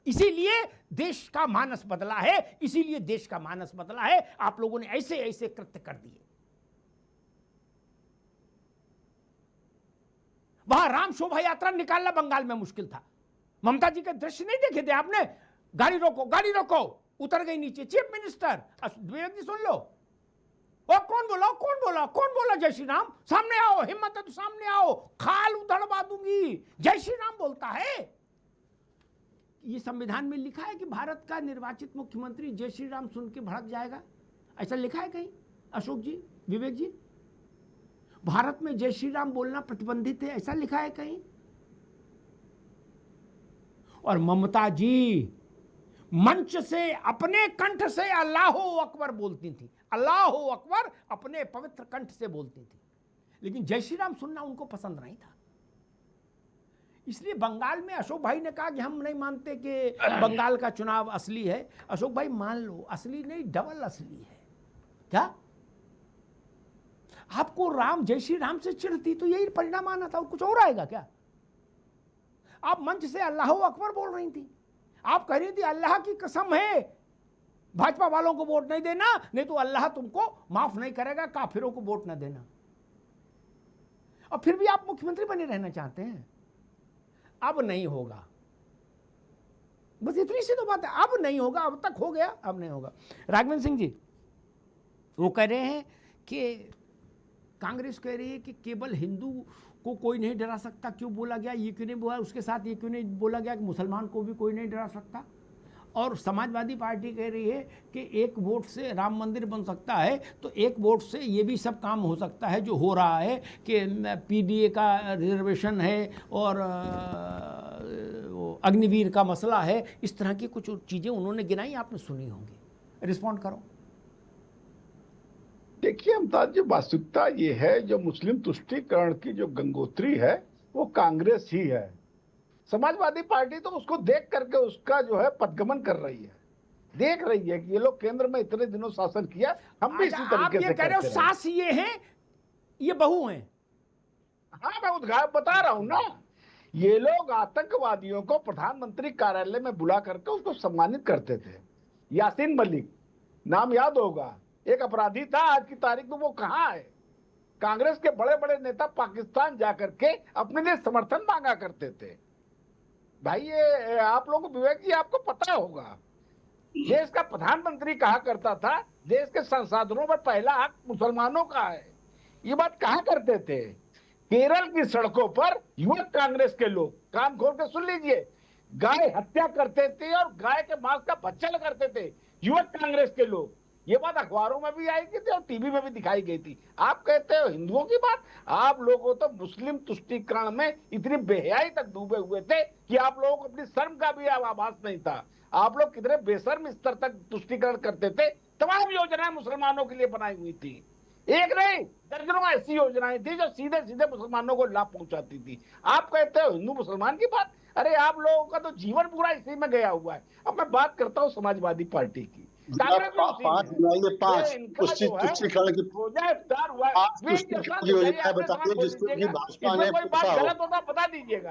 इसीलिए देश का मानस बदला है, इसीलिए देश का मानस बदला है। आप लोगों ने ऐसे ऐसे कृत्य कर दिए। वहां राम शोभा यात्रा निकालना बंगाल में मुश्किल था। ममता जी के दृश्य नहीं देखे थे आपने? गाड़ी रोको, गाड़ी रोको, उतर गई नीचे चीफ मिनिस्टर। विवेक जी सुन लो, और कौन बोला, कौन बोला, कौन बोला जय श्री राम? सामने आओ, हिम्मत है तो सामने आओ, खाल उधड़वा दूंगी। जय श्री राम बोलता है। ये संविधान में लिखा है कि भारत का निर्वाचित मुख्यमंत्री जय श्री राम सुन के भड़क जाएगा? ऐसा लिखा है कहीं? अशोक जी, विवेक जी, भारत में जय श्री राम बोलना प्रतिबंधित है, ऐसा लिखा है कहीं? और ममता जी मंच से अपने कंठ से अल्लाहो अकबर बोलती थी, अल्लाहो अकबर अपने पवित्र कंठ से बोलती थी, लेकिन जय श्री राम सुनना उनको पसंद नहीं था। इसलिए बंगाल में अशोक भाई ने कहा कि हम नहीं मानते कि बंगाल का चुनाव असली है। अशोक भाई मान लो, असली नहीं डबल असली है। क्या आपको राम जय श्री राम से चिढ़ती तो यही परिणाम आना था, और कुछ और आएगा क्या? आप मंच से अल्लाह अकबर बोल रही थी, आप कह रही थी अल्लाह की कसम है भाजपा वालों को वोट नहीं देना, नहीं तो अल्लाह तुमको माफ नहीं करेगा, काफिरों को वोट न देना। और फिर भी आप मुख्यमंत्री बने रहना चाहते हैं। अब नहीं होगा, बस इतनी सी तो बात है। अब नहीं होगा, अब तक हो गया, अब नहीं होगा। राघवेंद्र सिंह जी वो कह रहे हैं कि कांग्रेस कह रही है कि केवल हिंदू को कोई नहीं डरा सकता, क्यों बोला गया, ये क्यों नहीं बोला, उसके साथ ये क्यों नहीं बोला गया कि मुसलमान को भी कोई नहीं डरा सकता। और समाजवादी पार्टी कह रही है कि एक वोट से राम मंदिर बन सकता है, तो एक वोट से ये भी सब काम हो सकता है जो हो रहा है कि पीडीए का रिजर्वेशन है और अग्निवीर का मसला है। इस तरह की कुछ चीज़ें उन्होंने गिनाई, आपने सुनी होंगी, रिस्पॉन्ड करो। देखिए अमताज जी, वास्तविकता ये है, जो मुस्लिम तुष्टीकरण की जो गंगोत्री है वो कांग्रेस ही है। समाजवादी पार्टी तो उसको देख करके उसका जो है पदगमन कर रही है, देख रही है कि ये लोग केंद्र में इतने दिनों शासन किया, हम भी इसी तरीके से आप ये कह रहे हो सास ये हैं, ये बहू हैं? हाँ, मैं उद्घाटन बता रहा हूँ ना। ये लोग आतंकवादियों को प्रधानमंत्री कार्यालय में बुला करके उसको सम्मानित करते थे। यासीन मलिक नाम याद होगा, एक अपराधी था, आज की तारीख में वो कहाँ है? कांग्रेस के बड़े बड़े नेता पाकिस्तान जाकर के अपने लिए समर्थन मांगा करते थे। भाई ये आप लोग, विवेक जी आपको पता होगा, देश का प्रधानमंत्री कहा करता था देश के संसाधनों में पहला हक मुसलमानों का है। ये बात कहा करते थे। केरल की सड़कों पर युवक कांग्रेस के लोग, कान खोल के सुन लीजिए, गाय हत्या करते थे और गाय के मांस का भक्षण करते थे युवक कांग्रेस के लोग। ये बात अखबारों में भी आई थी और टीवी में भी दिखाई गई थी। आप कहते हो हिंदुओं की बात, आप लोगों तो मुस्लिम तुष्टीकरण में इतनी बेहयाई तक डूबे हुए थे कि आप लोगों को अपनी शर्म का भी आभास नहीं था। आप लोग कितने बेशर्म स्तर तक तुष्टीकरण करते थे। तमाम योजनाएं मुसलमानों के लिए बनाई हुई थी, एक नहीं दर्जनों ऐसी योजनाएं थी जो सीधे सीधे मुसलमानों को लाभ पहुंचाती थी। आप कहते हो हिंदू मुसलमान की बात, अरे आप लोगों का तो जीवन पूरा इसी में गया हुआ है। अब मैं बात करता हूँ समाजवादी पार्टी की। पांच बनाइए, पांच तुष्टिकरण की पांच तुष्टिकरण की योजना बताइए जिसको कि भाजपा ने पूछा हो। बता दीजिएगा।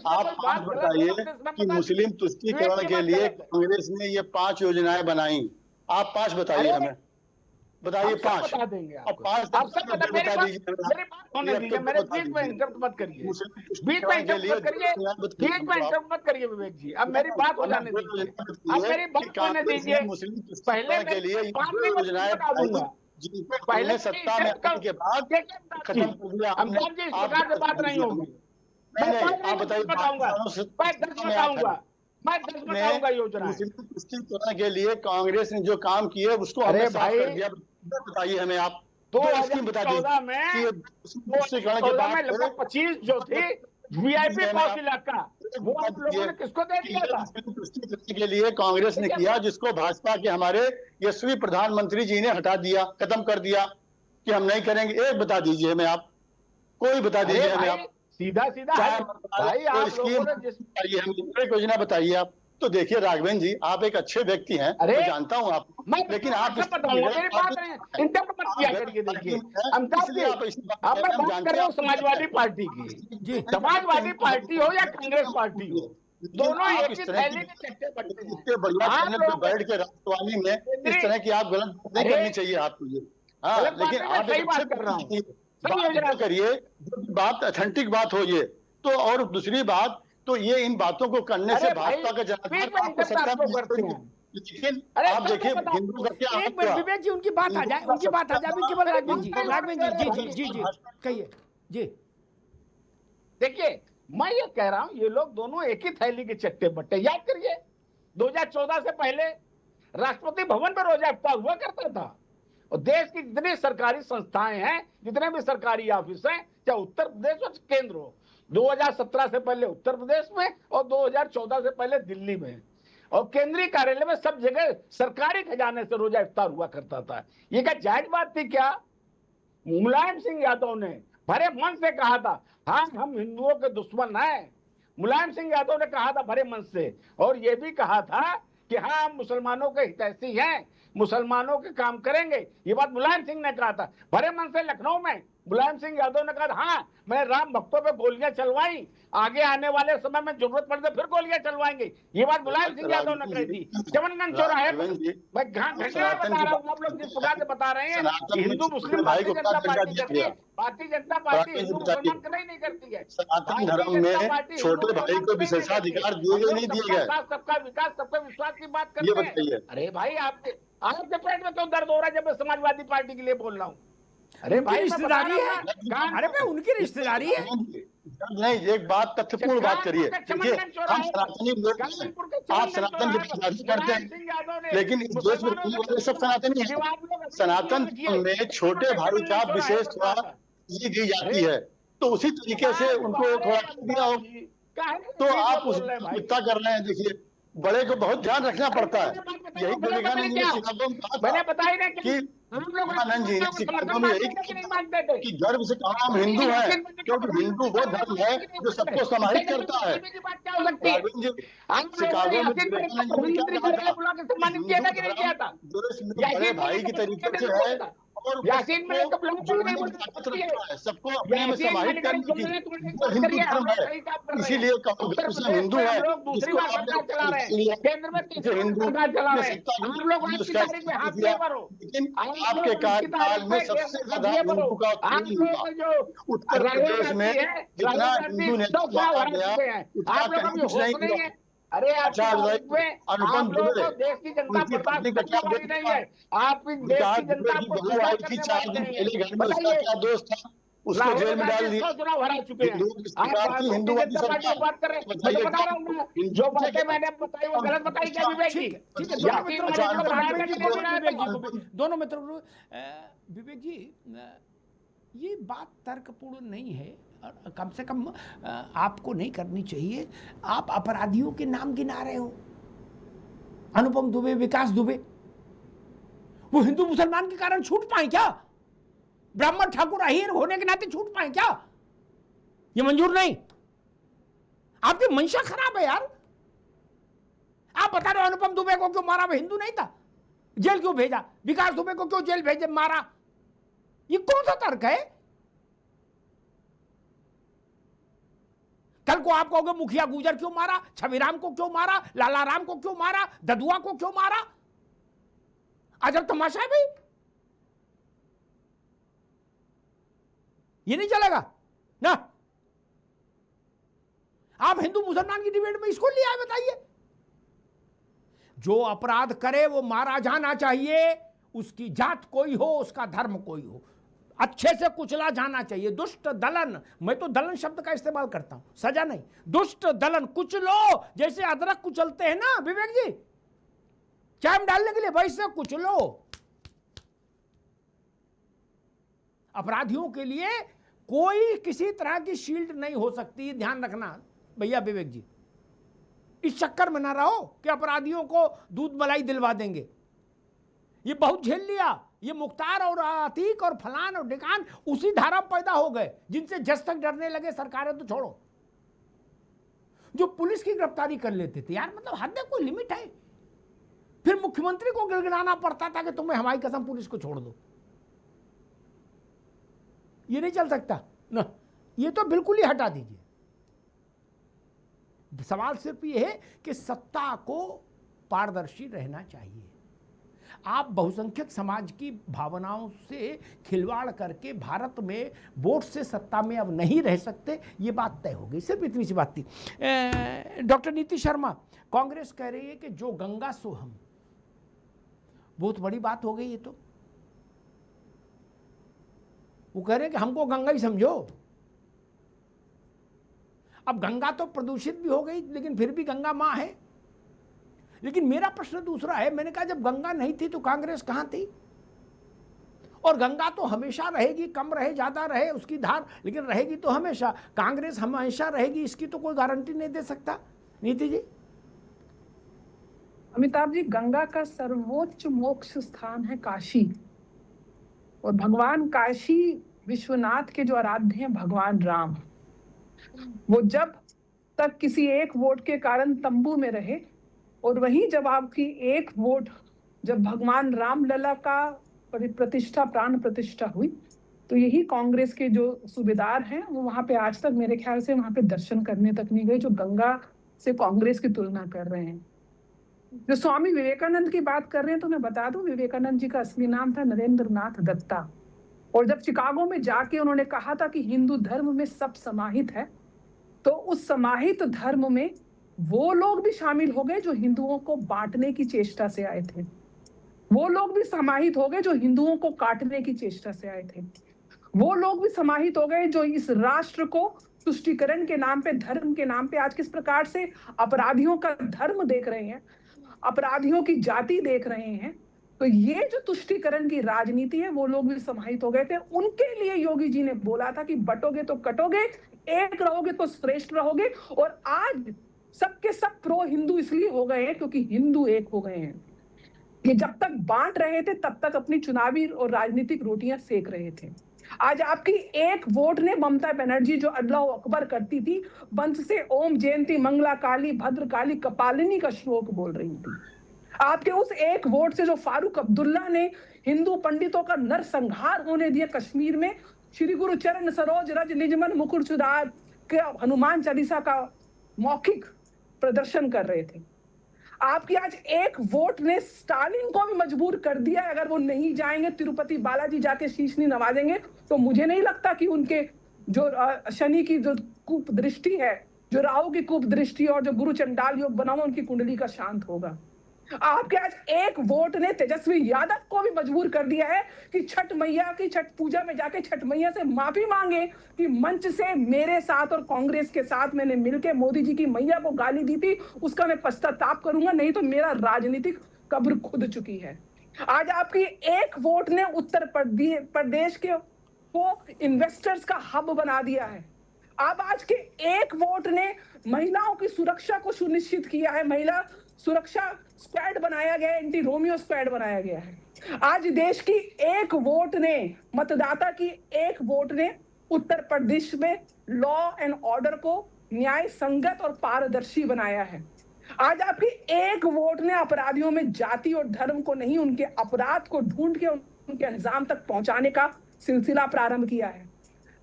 आप पांच बताइए कि मुस्लिम तुष्टिकरण के लिए कांग्रेस ने ये 5 योजनाएं बनाई। आप 5 बताइए हमें, बताइए 5। बता देंगे अब 5 आप सब बता दीजिए। मेरी बात होने दीजिए, मेरे बीच में इंटरप्ट मत करिए, बीच में इंटरप्ट मत करिए, बीच में इंटरप्ट मत करिए विवेक जी। अब मेरी बात हो जाने दीजिए, अब मेरी बात होने दीजिए। पहले के लिए 5 योजनाएं जिनको पहले सत्ता में आने के बाद खत्म कर दिया। अमिताभ जी, इस प्रकार से बात नहीं होगी। आप बताइए, मैं 10 बताऊंगा योजना तुष्टिकरण के लिए कांग्रेस ने जो काम किए उसको हमने साफ कर दिया। बताइए हमें आप 2014 में तुष्टिकरण के बाद लगभग 25 जो थी वीआईपी पॉस इलाका, वो आप लोगों ने किसको दे दिया था? तुष्टिकरण के लिए कांग्रेस ने किया, जिसको भाजपा के हमारे यशस्वी प्रधानमंत्री जी ने हटा दिया, खत्म कर दिया कि हम नहीं करेंगे। एक बता दीजिए हमें आप, कोई बता दीजिए हमें आप, सीधा भाई आप स्कीम बताइए, हमें योजना बताइए आप। तो देखिए राघवेंद्र जी, आप एक अच्छे व्यक्ति हैं, मैं जानता हूँ आपको, लेकिन आप बात कर रहे हो समाजवादी पार्टी की, समाजवादी पार्टी हो या कांग्रेस पार्टी हो, दोनों एक ही थैली के चट्टे बट्टे। इतने बढ़िया चैनल पे बैठ के राष्ट्रवादी में इस तरह की आप गलत नहीं करनी चाहिए आपको ये। हाँ, लेकिन आप सही बात कर रहा हूँ, बात करिए, बात ऑथेंटिक बात हो ये तो। और दूसरी बात तो ये इन बातों को करने से भाजपा का जनाधार आपको सत्ता में करते हैं। लेकिन आप देखिए हिंदू का क्या एक मिनट विवेक जी, उनकी बात आ जाए, उनकी बात आ जाए अभी केवल राघवेंद्र जी, जी जी जी कहिए जी। देखिए मैं ये कह रहा हूं, ये लोग दोनों एक ही थैली के चट्टे बट्टे। याद करिए 2014 से पहले राष्ट्रपति भवन में रोजा इफ्तार हुआ करता था, और देश की जितनी सरकारी संस्थाएं हैं, जितने भी सरकारी ऑफिस हैं, चाहे उत्तर प्रदेश हो केंद्र हो, 2017 से पहले उत्तर प्रदेश में और 2014 से पहले दिल्ली में, और केंद्रीय कार्यालय में सब जगह सरकारी खजाने से रोजा इफ्तार हुआ करता था। ये क्या जायज बात थी क्या? मुलायम सिंह यादव ने भरे मन से कहा था, हाँ हम हिंदुओं के दुश्मन हैं। मुलायम सिंह यादव ने कहा था भरे मन से, और ये भी कहा था कि हाँ हम मुसलमानों के हितैषी हैं, मुसलमानों के काम करेंगे। ये बात मुलायम सिंह ने कहा था भरे मन से। लखनऊ में मुलायम सिंह यादव ने कहा, हाँ मैंने राम भक्तों पे गोलियां चलवाई, आगे आने वाले समय में जरूरत पड़े तो फिर गोलियां चलवाएंगे। ये बात मुलायम सिंह यादव ने कही थी। चमनगंज चौराहे मैं घंटे बता रहा हूँ, आप लोग जिस प्रकार से बता रहे हैं हिंदू मुस्लिम भारतीय जनता पार्टी करती है, भारतीय जनता पार्टी हिंदू मुसलमान कभी नहीं करती है। सनातन धर्म में छोटे भाई को विशेषाधिकार दिए गए नहीं दिए गए। सबका विकास सबका विश्वास की बात करते हैं। अरे भाई आपके पेट में तो दर्द हो रहा है जब मैं समाजवादी पार्टी के लिए बोल रहा हूँ। अरे भाई रिश्तेदारी है, अरे भाई उनकी रिश्तेदारी है। नहीं, एक बात तथ्यपूर्ण बात करिए। देखिए हम सनातनी लोग, आप सनातन की राजनीति करते हैं, लेकिन इस देश में सब सनातनी है। सनातन में छोटे भाई का विशेष थोड़ा दी जाती है, तो उसी तरीके से उनको थोड़ा दिया हो, तो आप उस कर रहे हैं। देखिए बड़े को बहुत ध्यान रखना पड़ता है। यही विवेकानंद जी मैंने बताया ना कि विवेकानंद जी ने शिक्षकों में यही कि गर्व से कहा हम हिंदू हैं, क्योंकि हिंदू वो धर्म है जो सबको समाहित करता है। शिकागो में बड़े भाई की तरीके से है, और सबको अपने में समाहित करने की हिंदू धर्म है। इसीलिए हिंदू है, जिसको हिंदू लेकिन आपके कार्यकाल में सबसे ज्यादा हिंदू का उत्तर प्रदेश में जितना हिंदू नेता मारा गया उतना कहीं कुछ नहीं किया। अरे अनुपम दुबे देश की जनता नहीं है, आपकी देश की जनता की 4 दिन पहले घर में उसका क्या दोस्त था, उसको जेल में डाल दिया। चुनाव हरा चुके हैं। हिंदुवादी सरकार बात कर रहे हैं, बता रहा हूँ जो बातें मैंने बताई वो गलत बताई क्या विवेक जी? दोनों मित्रों, विवेक जी ये बात तर्कपूर्ण नहीं है, और कम से कम आपको नहीं करनी चाहिए। आप अपराधियों के नाम गिना रहे हो, अनुपम दुबे, विकास दुबे, वो हिंदू मुसलमान के कारण छूट पाए क्या? ब्राह्मण ठाकुर अहीर होने के नाते छूट पाए क्या? ये मंजूर नहीं। आपकी मंशा खराब है यार। आप बता रहे हो अनुपम दुबे को क्यों मारा, वो हिंदू नहीं था? जेल क्यों भेजा? विकास दुबे को क्यों जेल भेजे, मारा? ये कौन सा तर्क है? कल को आप कहोगे मुखिया गुजर क्यों मारा, छविराम को क्यों मारा, लाला राम को क्यों मारा, ददुआ को क्यों मारा? अजब तमाशा है भाई, ये नहीं चलेगा ना। आप हिंदू मुसलमान की डिबेट में इसको ले आए, बताइए। जो अपराध करे वो मारा जाना चाहिए, उसकी जात कोई हो, उसका धर्म कोई हो, अच्छे से कुचला जाना चाहिए। दुष्ट दलन, मैं तो दलन शब्द का इस्तेमाल करता हूं, सजा नहीं। दुष्ट दलन, कुचलो, जैसे अदरक कुचलते हैं ना विवेक जी, चाय में डालने के लिए, वैसे कुचलो। अपराधियों के लिए कोई किसी तरह की शील्ड नहीं हो सकती, ध्यान रखना भैया विवेक जी। इस चक्कर में ना रहो कि अपराधियों को दूध मलाई दिलवा देंगे। ये बहुत झेल लिया, ये मुख्तार और अतीक और फलान और डिकान उसी धारा पैदा हो गए जिनसे जज तक डरने लगे। सरकारें तो छोड़ो, जो पुलिस की गिरफ्तारी कर लेते थे यार, मतलब हद है, कोई लिमिट है। फिर मुख्यमंत्री को गिड़गिड़ाना पड़ता था कि तुम्हें हमारी कसम पुलिस को छोड़ दो। ये नहीं चल सकता ना, ये तो बिल्कुल ही हटा दीजिए। सवाल सिर्फ ये है कि सत्ता को पारदर्शी रहना चाहिए। आप बहुसंख्यक समाज की भावनाओं से खिलवाड़ करके भारत में वोट से सत्ता में अब नहीं रह सकते, ये बात तय हो गई। सिर्फ इतनी सी बात थी। डॉक्टर नीति शर्मा, कांग्रेस कह रही है कि जो गंगा सो हम, बहुत बड़ी बात हो गई ये तो। वो कह रहे हैं कि हमको गंगा ही समझो। अब गंगा तो प्रदूषित भी हो गई, लेकिन फिर भी गंगा मां है। लेकिन मेरा प्रश्न दूसरा है, मैंने कहा जब गंगा नहीं थी तो कांग्रेस कहां थी? और गंगा तो हमेशा रहेगी, कम रहे ज्यादा रहे उसकी धार, लेकिन रहेगी तो हमेशा। कांग्रेस हमेशा रहेगी इसकी तो कोई गारंटी नहीं दे सकता। नीति जी। अमिताभ जी, गंगा का सर्वोच्च मोक्ष स्थान है काशी, और भगवान काशी विश्वनाथ के जो आराध्य हैं भगवान राम, वो जब तक किसी एक वोट के कारण तंबू में रहे, और वहीं जब आपकी एक वोट, जब भगवान राम लला का प्रतिष्ठा, प्राण प्रतिष्ठा हुई, तो यही कांग्रेस के जो सूबेदार हैं वो वहां पे आज तक मेरे ख्याल से वहां पे दर्शन करने तक नहीं गए, जो गंगा से कांग्रेस की तुलना कर रहे हैं। जो स्वामी विवेकानंद की बात कर रहे हैं, तो मैं बता दूं, विवेकानंद जी का असली नाम था नरेंद्र नाथ दत्ता। और जब शिकागो में जाके उन्होंने कहा था कि हिंदू धर्म में सब समाहित है, तो उस समाहित धर्म में वो लोग भी शामिल हो गए जो हिंदुओं को बांटने की चेष्टा से आए थे। वो लोग भी समाहित हो गए जो हिंदुओं को काटने की चेष्टा से आए थे। वो लोग भी समाहित हो गए जो इस राष्ट्र को तुष्टीकरण के नाम पे, धर्म के नाम पे आज किस प्रकार से अपराधियों का धर्म देख रहे हैं, अपराधियों की जाति देख रहे हैं। तो ये जो तुष्टीकरण की राजनीति है, वो लोग भी समाहित हो गए थे। उनके लिए योगी जी ने बोला था कि बटोगे तो कटोगे, एक रहोगे तो श्रेष्ठ रहोगे। और आज सबके सब प्रो हिंदू इसलिए हो गए हैं क्योंकि हिंदू एक हो गए हैं। ये जब तक बांट रहे थे तब तक अपनी चुनावी और राजनीतिक रोटियां सेक रहे थे। आज आपकी एक वोट ने ममता बनर्जी जो अल्लाह अकबर करती थी, वंश से ओम जयंती मंगला काली भद्र काली कपालिनी का श्लोक बोल रही थी। आपके उस एक वोट से जो फारूक अब्दुल्ला ने हिंदू पंडितों का नरसंहार होने दिया कश्मीर में, श्री गुरु चरण सरोज रज निजमन मुकुर सुधार के हनुमान चालीसा का मौखिक प्रदर्शन कर रहे थे। आपकी आज एक वोट ने स्टालिन को भी मजबूर कर दिया। अगर वो नहीं जाएंगे तिरुपति बालाजी जाके शीश नहीं नवाजेंगे, तो मुझे नहीं लगता कि उनके जो शनि की जो कूप दृष्टि है, जो राहु की कूप दृष्टि और जो गुरु चंडाल योग बना हुआ, उनकी कुंडली का शांत होगा। आपके आज एक वोट ने तेजस्वी यादव को भी मजबूर कर दिया है कि छठ मैया की छठ पूजा में जाके छठ मैया से माफी मांगे कि मंच से मेरे साथ और कांग्रेस के साथ मैंने मिलकर मोदी जी की मैया को गाली दी थी, उसका मैं पश्चाताप करूंगा, नहीं तो मेरा राजनीतिक कब्र खुद चुकी है। आज आपकी एक वोट ने उत्तर प्रदेश के को इन्वेस्टर्स का हब बना दिया है। अब आज के एक वोट ने महिलाओं की सुरक्षा को सुनिश्चित किया है। महिला सुरक्षा स्क्वाड बनाया गया है, एंटी रोमियो स्क्वाड बनाया गया है। आज देश की एक वोट ने, मतदाता की एक वोट ने उत्तर प्रदेश में लॉ एंड ऑर्डर को न्याय संगत और पारदर्शी बनाया है। आज आपकी एक वोट ने अपराधियों में जाति और धर्म को नहीं, उनके अपराध को ढूंढ के उनके अंजाम तक पहुंचाने का सिलसिला प्रारंभ किया है।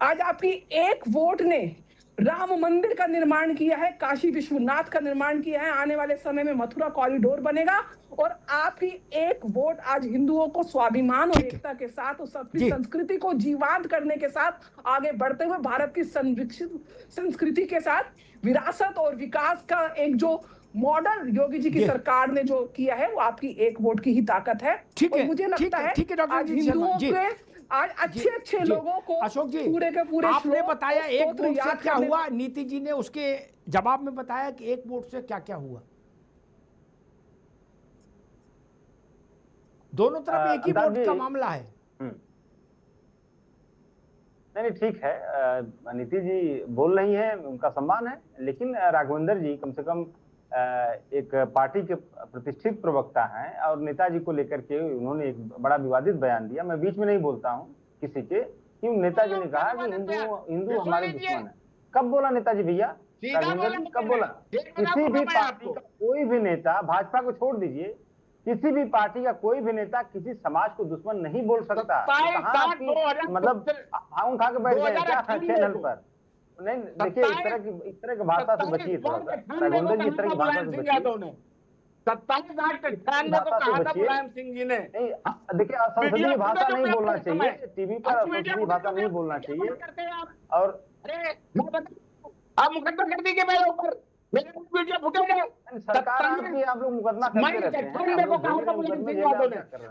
आज आपकी एक वोट ने राम मंदिर का निर्माण किया है, काशी विश्वनाथ का निर्माण किया है, आने वाले समय में मथुरा कॉरिडोर बनेगा, और आपकी एक वोट आज हिंदुओं को स्वाभिमान और एकता के साथ उस अपनी संस्कृति को जीवंत करने के साथ आगे बढ़ते हुए भारत की संरक्षित संस्कृति के साथ विरासत और विकास का एक जो मॉडल योगी जी की सरकार ने जो किया है, वो आपकी एक वोट की ही ताकत है। और मुझे लगता है आज हिंदुओं के आज अच्छे लोगों को अशोक जी पूरे के पूरे आपने बताया एक वोट से क्या हुआ, नीति जी ने उसके जवाब में बताया कि एक वोट से क्या क्या हुआ। दोनों तरफ एक ही वोट का मामला है। नहीं ठीक है, नीति जी बोल रही हैं, उनका सम्मान है, लेकिन राघवेंद्र जी कम से कम एक पार्टी के प्रतिष्ठित प्रवक्ता हैं और नेताजी को लेकर के उन्होंने एक बड़ा विवादित बयान दिया। मैं बीच में नहीं बोलता हूं किसी के, कि नेताजी ने कहा कि हिंदू हमारे दुश्मन है। कब बोला नेताजी भैया? राघवेंद्र जी कब बोला? किसी भी पार्टी का कोई भी नेता, भाजपा को छोड़ दीजिए, किसी भी पार्टी का कोई भी नेता किसी समाज को दुश्मन नहीं बोल सकता। मतलब आऊं खा के बैठ गए क्या चैनल पर? नहीं देखिए, इस तरह की भाषा से बचिए थोड़ा सा, राघवेंद्र जी इस तरह की भाषा से बचिए। 27 सिंह जी ने देखिए, असंसदीय भाषा नहीं बोलना चाहिए, टीवी पर असंसदीय भाषा नहीं बोलना चाहिए। और आप मुकदमा कर दीजिए मेरे ऊपर, मेरे वीडियो फुटेज है, सरकार आपकी, आप लोग मुकदमा करते रहते हैं।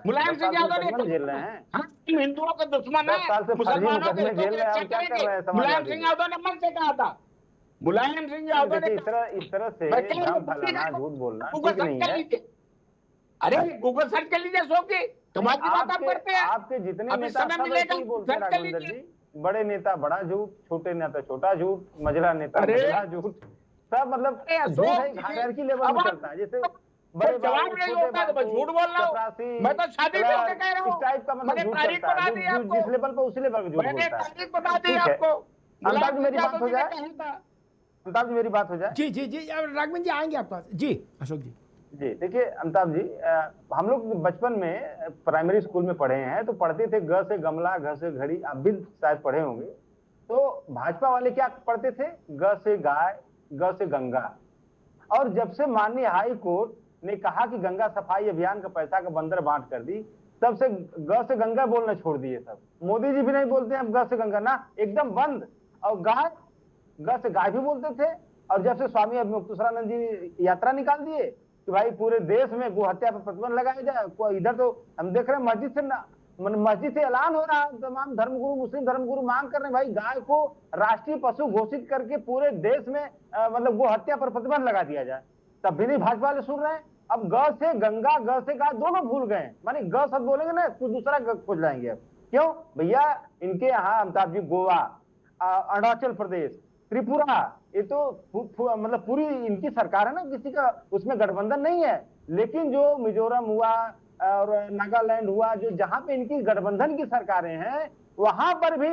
मुलायम सिंह यादव ने झेल रहे हैं, हम हिंदुओं का दुश्मन है, मुसलमानों के झेल रहे हैं, क्या कर रहे हैं? मुलायम सिंह यादव ने मन से कहा था, मुलायम सिंह यादव ने इस तरह से भ्रम फैलाना, झूठ बोलना ठीक नहीं है। अरे गूगल सर्च कर लीजिए, सो की तुम्हारी बात आप करते हैं। आपके जितने नेता बोलते हैं राघवेंद्र जी, बड़े नेता बड़ा झूठ, छोटे नेता छोटा झूठ, मझला नेता मझला झूठ, सब मतलब झूठ है, हायरार्की लेवल में चलता है। जैसे बड़े जवाब नहीं होता तो मैं झूठ बोल रहा हूँ, मैं तो शादी में होके कह रहा हूँ, इस टाइप का मतलब झूठ चलता है, जिस लेवल पर उसी लेवल पर झूठ बोलता है। तारीख बता दी आपको, अमिताभ जी मेरी बात हो जाए, अमिताभ जी मेरी बात हो जाए। जी जी जी राघवेंद्र जी आएंगे आपके पास। जी अशोक जी। जी देखिए अमिताभ जी, हम लोग बचपन में प्राइमरी स्कूल में पढ़े हैं, तो पढ़ते थे ग से गमला, घ से घड़ी, आप भी शायद पढ़े होंगे। तो भाजपा वाले क्या पढ़ते थे? ग से गाय, ग से गंगा। और जब से माननीय हाई कोर्ट ने कहा कि गंगा सफाई अभियान का पैसा का बंदर बांट कर दी, तब से ग से गंगा बोलना छोड़ दिए सब। मोदी जी भी नहीं बोलते हैं अब ग से गंगा, ना, एकदम बंद। और गाय, ग से गाय भी बोलते थे। और जब से स्वामी मुक्तेश्वरानंद जी यात्रा निकाल दिए कि भाई पूरे देश में गो हत्या पर प्रतिबंध लगाया जाए, इधर तो हम देख रहे हैं मस्जिद से ऐलान हो रहा है, तमाम धर्मगुरु, मुस्लिम धर्मगुरु मांग कर रहे हैं भाई गाय को राष्ट्रीय पशु घोषित करके पूरे देश में मतलब गो हत्या पर प्रतिबंध लगा दिया जाए। तब भी नहीं भाजपा वाले सुन रहे हैं। अब ग से गंगा, ग से गाय दोनों भूल गए, माने ग शब्द बोलेंगे ना कुछ दूसरा खोज लाएंगे। अब क्यों भैया? इनके यहाँ अमिताभ जी गोवा, अरुणाचल प्रदेश, त्रिपुरा, ये तो मतलब पूरी इनकी सरकार है ना, किसी का उसमें गठबंधन नहीं है। लेकिन जो मिजोरम हुआ और नागालैंड हुआ, जो जहां पे इनकी गठबंधन की सरकारें हैं, वहां पर भी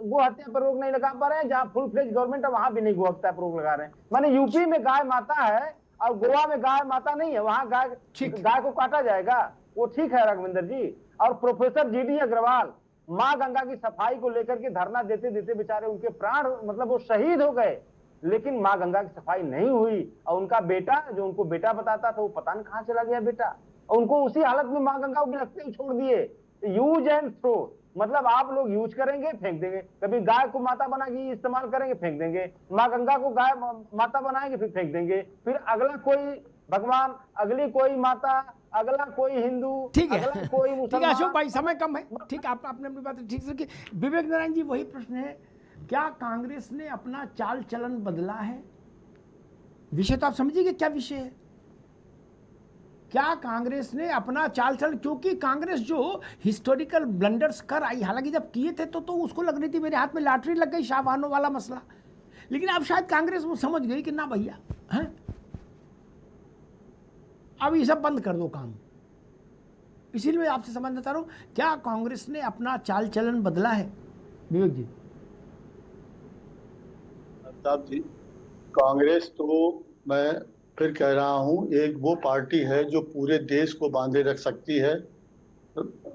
गो हत्या पर रोक नहीं लगा पा रहे हैं। जहां फुल फ्लेज गवर्नमेंट है वहां भी नहीं गो हत्या पर रोक लगा रहे हैं। माने यूपी में गाय माता है और गोवा में गाय माता नहीं है, वहां गाय को काटा जाएगा, वो ठीक है राघवेंद्र जी। और प्रोफेसर जीडी अग्रवाल माँ गंगा की सफाई को लेकर के धरना देते देते बेचारे उनके प्राण मतलब वो शहीद हो गए, लेकिन माँ गंगा की सफाई नहीं हुई। और उनका बेटा जो उनको बेटा बताता था, वो पता नहीं कहां चला गया बेटा, उनको उसी हालत में माँ गंगा को लगते ही छोड़ दिए। यूज एंड थ्रो, मतलब आप लोग यूज करेंगे फेंक देंगे, कभी गाय को माता बना के इस्तेमाल करेंगे फेंक देंगे, माँ गंगा को गाय माता बनाएंगे फिर फेंक देंगे, फिर अगला कोई भगवान, अगली कोई माता, अगला कोई हिंदू, ठीक है, अगला कोई मुसलमान। ठीक है अशोक भाई, समय कम है, ठीक, आपने अपनी बात ठीक से। विवेक नारायण जी वही प्रश्न है, क्या कांग्रेस ने अपना चाल चलन बदला है? विषय तो आप समझिए क्या विषय है। क्या कांग्रेस ने अपना चाल चलन, क्योंकि कांग्रेस जो हिस्टोरिकल ब्लंडर्स कर आई, हालांकि जब किए थे तो उसको लग रही थी मेरे हाथ में लॉटरी लग गई, शाहबानों वाला मसला, लेकिन अब शायद कांग्रेस वो समझ गई कि ना भैया है, अब ये सब बंद कर दो काम। इसीलिए मैं आपसे समझना चाह रहा हूं, क्या कांग्रेस ने अपना चाल चलन बदला है? विवेक जी। साहब जी, कांग्रेस तो मैं फिर कह रहा हूं, एक वो पार्टी है जो पूरे देश को बांधे रख सकती है।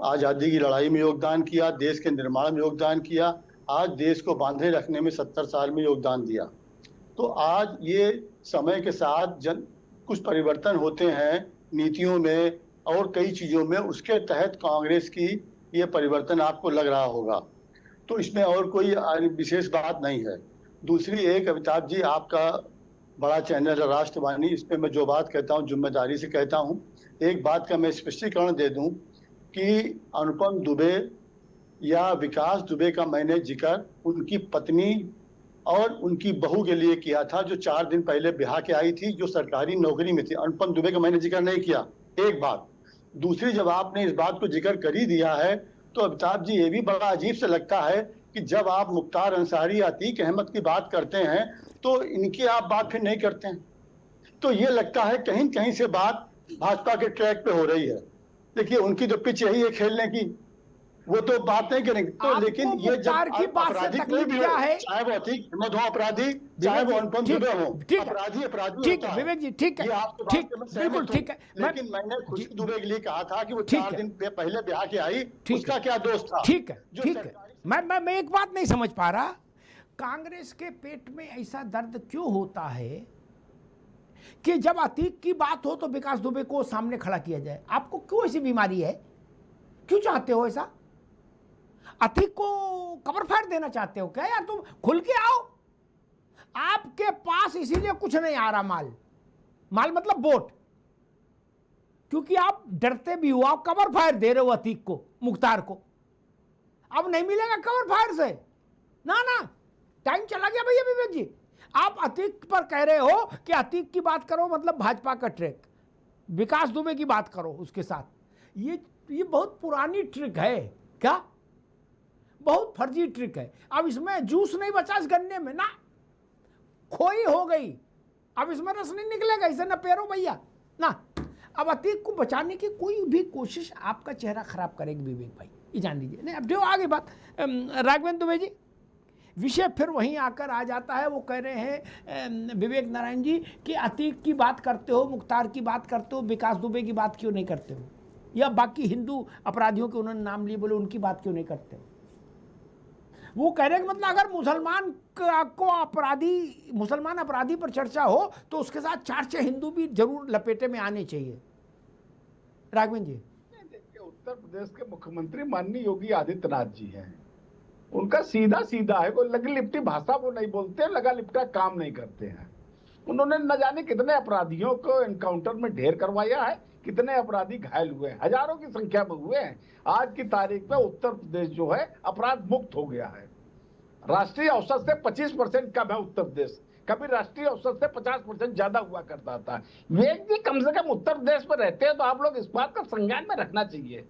आजादी की लड़ाई में योगदान किया, देश के निर्माण में योगदान किया, आज देश को बांधे रखने में 70 साल में योगदान दिया। तो आज ये समय के साथ कुछ परिवर्तन होते हैं नीतियों में और कई चीजों में, उसके तहत कांग्रेस की ये परिवर्तन आपको लग रहा होगा। तो इसमें और कोई विशेष बात नहीं है। दूसरी एक, अमिताभ जी आपका बड़ा चैनल है राष्ट्रवाणी, इस पे मैं जो बात कहता हूँ जिम्मेदारी से कहता हूँ। एक बात का मैं स्पष्टीकरण दे दूं कि अनुपम दुबे या विकास दुबे का मैंने जिक्र उनकी पत्नी और उनकी बहू के लिए किया था, जो 4 दिन पहले ब्याह के आई थी, जो सरकारी नौकरी में थी। अनुपम दुबे का मैंने जिक्र नहीं किया, एक बात। दूसरी, जब आपने इस बात को जिक्र कर ही दिया है तो अमिताभ जी ये भी बड़ा अजीब से लगता है कि जब आप मुख्तार अंसारी, अतीक अहमद की बात करते हैं तो इनकी आप बात फिर नहीं करते हैं। तो ये लगता है कहीं कहीं से बात भाजपा के ट्रैक पे हो रही है। देखिए उनकी तो पिच यही है खेलने की, वो तो बात नहीं करेंगे। तो लेकिन ये जब की बात से तकलीफ क्या है, चाहे वो अतीक अहमद हो अपराधी, चाहे वो अनुपम दुबे हो अपराधी, ठीक है विवेक जी, ठीक है, ठीक, बिल्कुल ठीक है। लेकिन मैंने खुशी दुबे के लिए कहा था कि वो 4 दिन पहले ब्याह के आई, उसका क्या दोष था? ठीक है, ठीक है। मैं एक बात नहीं समझ पा रहा, कांग्रेस के पेट में ऐसा दर्द क्यों होता है कि जब अतीक की बात हो तो विकास दुबे को सामने खड़ा किया जाए? आपको क्यों ऐसी बीमारी है? क्यों चाहते हो ऐसा? अतीक को कवर फायर देना चाहते हो क्या यार? तुम खुल के आओ, आपके पास इसीलिए कुछ नहीं आ रहा माल मतलब वोट, क्योंकि आप डरते भी हो। आप कवर फायर दे रहे हो अतीक को, मुख्तार को। अब नहीं मिलेगा कवर फायर से, ना टाइम चला गया भैया विवेक जी। आप अतीक पर कह रहे हो कि अतीक की बात करो मतलब भाजपा का ट्रिक, विकास दुबे की बात करो उसके साथ। ये बहुत पुरानी ट्रिक है क्या? बहुत फर्जी ट्रिक है। अब इसमें जूस नहीं बचा इस गन्ने में ना, खोई हो गई, अब इसमें रस नहीं निकलेगा, इसे न पेरो भैया ना। अब अतीक को बचाने की कोई भी कोशिश आपका चेहरा खराब करेगी विवेक भाई, ये जान लीजिए। नहीं अब जो आगे बात, राघवेंद्र दुबे जी, विषय फिर वहीं आकर आ जाता है। वो कह रहे हैं विवेक नारायण जी कि अतीक की बात करते हो, मुख्तार की बात करते हो, विकास दुबे की बात क्यों नहीं करते हो? या बाकी हिंदू अपराधियों के उन्होंने नाम लिए, बोले उनकी बात क्यों नहीं करते हो? वो कह रहे हैं कि मतलब अगर मुसलमान अपराधी पर चर्चा हो तो उसके साथ 4-6 हिंदू भी जरूर लपेटे में आने चाहिए। राघवेंद्र जी, देखिए उत्तर प्रदेश के मुख्यमंत्री माननीय योगी आदित्यनाथ जी हैं, उनका सीधा है, कोई लगी लिपटी भाषा वो नहीं बोलते, लगा लिपटा काम नहीं करते हैं। उन्होंने न जाने कितने अपराधियों को एनकाउंटर में ढेर करवाया है, कितने अपराधी घायल हुए हैं, हजारों की संख्या में हुए हैं। आज की तारीख में उत्तर प्रदेश जो है अपराध मुक्त हो गया है। राष्ट्रीय औसत से 25% कम है उत्तर प्रदेश, कभी राष्ट्रीय औसत से 50% ज्यादा हुआ करता था। विवेक जी कम से कम उत्तर प्रदेश में रहते हैं तो आप लोग इस बात का संज्ञान में रखना चाहिए।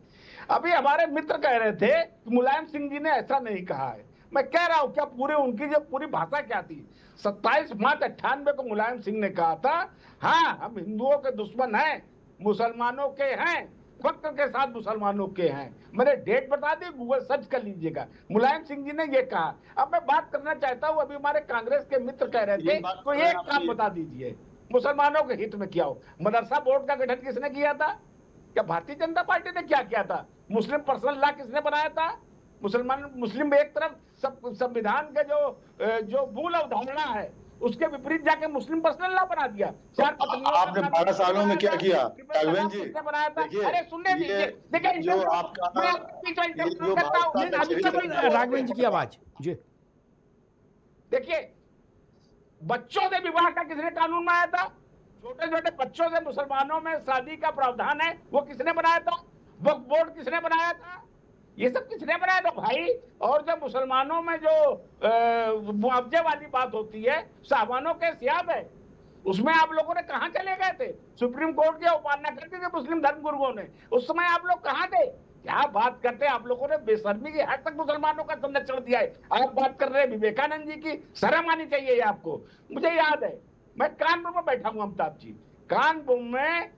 अभी हमारे मित्र कह रहे थे कि मुलायम सिंह जी ने ऐसा नहीं कहा है। मैं कह रहा हूं क्या उनकी जो पूरी भाषा क्या थी? 27 मार्च 98 को मुलायम सिंह ने कहा था, हाँ हम हिंदुओं के दुश्मन हैं, मुसलमानों के हैं, फख्र के साथ मुसलमानों के हैं। मैंने डेट बता दी, गूगल सर्च कर लीजिएगा। मुलायम सिंह जी ने ये कहा। अब मैं बात करना चाहता हूँ, अभी हमारे कांग्रेस के मित्र कह रहे थे, तो एक काम बता दीजिए मुसलमानों के हित में क्या हो। मदरसा बोर्ड का गठन किसने किया था? क्या भारतीय जनता पार्टी ने क्या किया था? मुस्लिम पर्सनल लॉ किसने बनाया था? मुस्लिम एक तरफ संविधान के जो मूल अवधारणा है उसके विपरीत जाके मुस्लिम पर्सनल लॉ बना दिया। आपने 12 सालों में क्या किया राघवेंद्र जी? बनाया था। अरे सुनने दीजिए, देखिए जो आपका राघवेंद्र जी की आवाज जी, देखिए बच्चों से विवाह का किसने कानून बनाया था? छोटे छोटे बच्चों से मुसलमानों में शादी का प्रावधान है, वो किसने बनाया था? वक्फ बोर्ड किसने बनाया था? ये सब किसने बनाया था भाई? और जब मुसलमानों में जो मुआवजे वाली बात होती है, साहबानों के सियाब है, उसमें आप लोगों ने कहां चले गए थे? सुप्रीम कोर्ट की अवमानना कर दी थी मुस्लिम धर्म गुरुओं ने, उस समय आप लोग कहां थे? क्या बात करते हैं आप लोगों ने? बेशर्मी की हद तक मुसलमानों का संरक्षण दिया है। आप बात कर रहे हैं विवेकानंद जी की, शर्म आनी चाहिए आपको। मुझे याद है मैं कानपुर में बैठा हूं अमिताभ जी, कानपुर में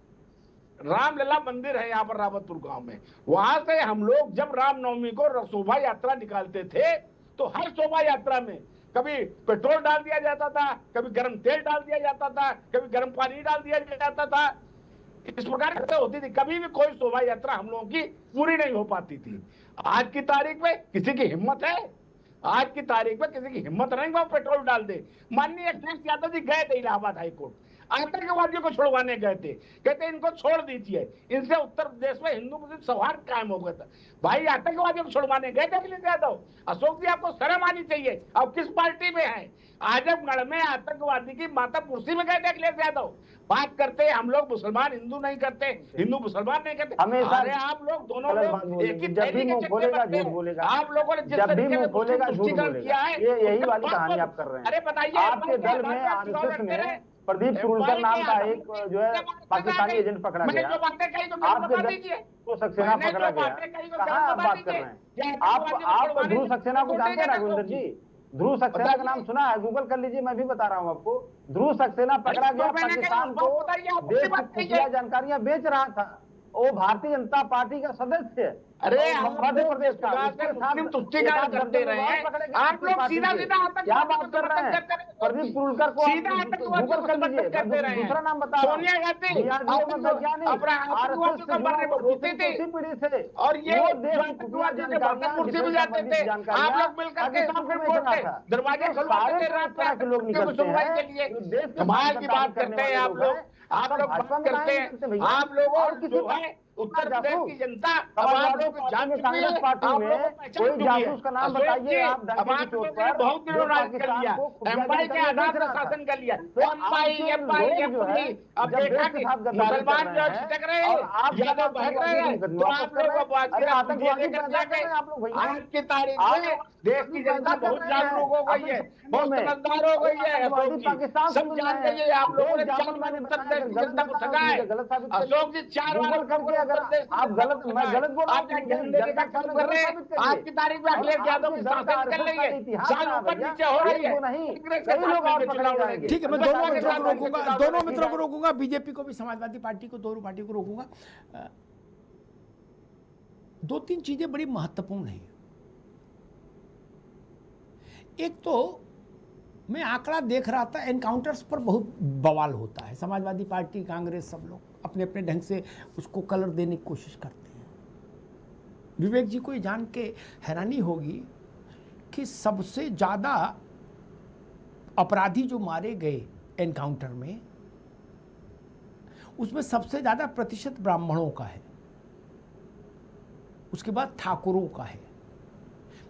रामलला मंदिर है यहाँ पर रावतपुर गांव में। वहां से हम लोग जब रामनवमी को शोभा यात्रा निकालते थे तो हर शोभा यात्रा में कभी पेट्रोल डाल दिया जाता था, कभी गर्म तेल डाल दिया जाता था, कभी गर्म पानी डाल दिया जाता था। इस प्रकार से होती थी, कभी भी कोई शोभा यात्रा हम लोगों की पूरी नहीं हो पाती थी। आज की तारीख में किसी की हिम्मत है? आज की तारीख में किसी की हिम्मत नहीं वो पेट्रोल डाल दे। माननीय अखिलेश यादव जी गए थे इलाहाबाद हाईकोर्ट, आतंकवादियों को छुड़वाने गए थे, कहते इनको छोड़ दीजिए, इनसे उत्तर प्रदेश में हिंदू मुस्लिम सौहार्द कायम हो गया था। भाई आतंकवादियों को छुड़वाने गए थे अखिलेश यादव। अशोक जी आपको शर्म आनी चाहिए, अब किस पार्टी में है? आजमगढ़ में आतंकवादी की माता पुरसी में गए थे अखिलेश यादव। बात करते हम लोग मुसलमान हिंदू नहीं करते, हिंदू मुसलमान नहीं करते। अरे आप लोग दोनों लोग एक ही थैली के चक्कर में, आप लोगों ने जिस तरीके से तुष्टिकरण किया है, यही वाली कहानी आप कर रहे हैं। अरे बताइए, आपके दल में आरएसएस में प्रदीप कुरुलकर नाम का एक जो है पाकिस्तानी एजेंट पकड़ा गया। आपके दल को सक्सेना पकड़ा गया। कहाँ आप बात कर रहे हैं? आप ध्रुव सक्सेना को जानते हैं राघवेंद्र जी? ध्रुव सक्सेना का नाम सुना है? गूगल कर लीजिए, मैं भी बता रहा हूँ आपको। ध्रुव सक्सेना पकड़ा गया, पाकिस्तान को देश की खुफिया जानकारियां बेच रहा था। वो भारतीय जनता पार्टी का सदस्य है। अरे मध्य प्रदेश का तुष्टिकरण करते रहे हैं आप लोग, सीधा सीधा क्या बात कर रहे हैं? प्रदीप कुरुलकर को गूगल कर लीजिए, दूसरा नाम बता रहा हूं। सोनिया गांधी पीढ़ी से, और ये कुर्सी में जाते थे, आप लोग मिलकर के दरवाजे के लोग निकलते हैं। कमाल की बात करते हैं आप लोग बात करते हैं। आप लोगों जो है उत्तर प्रदेश की जनता कांग्रेस पार्टी में कोई जासूस का नाम बताइए आप, बहुत दिनों राज कर लिया, एम्पायर के आधार पर शासन कर लिया। अब देखा कि मुसलमान जो छिटक रहे हैं, यादव भाग रहे हैं, तो आप लोग आज की तारीख में देश की जनता बहुत जागरूक हो गई है, बहुत समझदार हो गई है। सब जान गई है, आप लोगों ने उत्तर प्रदेश की जनता को ठगा है। अशोक जी 4 बार आप गलत, मैं गलत बोल रहा हूँ। आज की तारीख में अखिलेश यादव की शासन कर रही है, साल ऊपर नीचे हो रही है। ठीक है, मैं दोनों मित्रों को रोकूंगा, दोनों मित्रों को रोकूंगा, बीजेपी को भी, समाजवादी पार्टी को, दोनों पार्टी को रोकूंगा। 2-3 चीजें बड़ी महत्वपूर्ण हैं। एक तो मैं आंकड़ा देख रहा था, एनकाउंटर्स पर बहुत बवाल होता है। समाजवादी पार्टी, कांग्रेस, सब लोग अपने अपने ढंग से उसको कलर देने की कोशिश करते हैं। विवेक जी को ये जान के हैरानी होगी कि सबसे ज़्यादा अपराधी जो मारे गए एनकाउंटर में, उसमें सबसे ज़्यादा प्रतिशत ब्राह्मणों का है, उसके बाद ठाकुरों का है।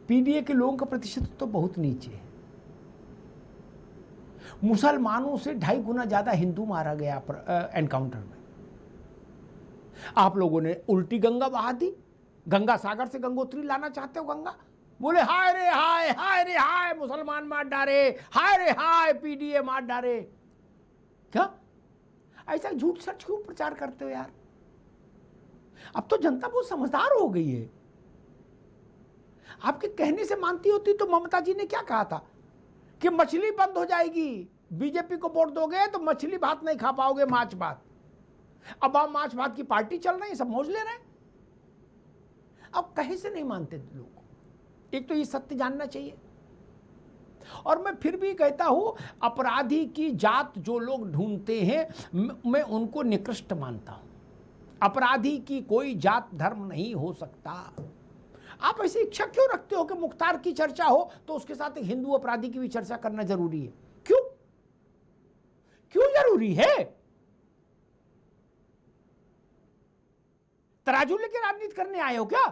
पीडीए के लोगों का प्रतिशत तो बहुत नीचे है। मुसलमानों से 2.5 गुना ज़्यादा हिंदू मारा गया एनकाउंटर में। आप लोगों ने उल्टी गंगा बहा दी, गंगा सागर से गंगोत्री लाना चाहते हो गंगा, बोले हाय रे हाय, हाय रे हाय, मुसलमान मार डारे, हाय रे हाय, पीडीए मार डारे। क्या ऐसा झूठ सच क्यों प्रचार करते हो यार? अब तो जनता बहुत समझदार हो गई है। आपके कहने से मानती होती तो ममता जी ने क्या कहा था कि मछली बंद हो जाएगी, बीजेपी को वोट दोगे तो मछली भात नहीं खा पाओगे, माछ भात। अब आप माछ भात की पार्टी चल रही है, सब मौज ले रहे हैं। अब कहीं से नहीं मानते लोग। एक तो ये सत्य जानना चाहिए। और मैं फिर भी कहता हूं, अपराधी की जात जो लोग ढूंढते हैं, मैं उनको निकृष्ट मानता हूं। अपराधी की कोई जात धर्म नहीं हो सकता। आप ऐसी इच्छा क्यों रखते हो कि मुख्तार की चर्चा हो तो उसके साथ एक हिंदू अपराधी की भी चर्चा करना जरूरी है? क्यों क्यों जरूरी है? तराजू लेके राजनीति करने आए हो क्या?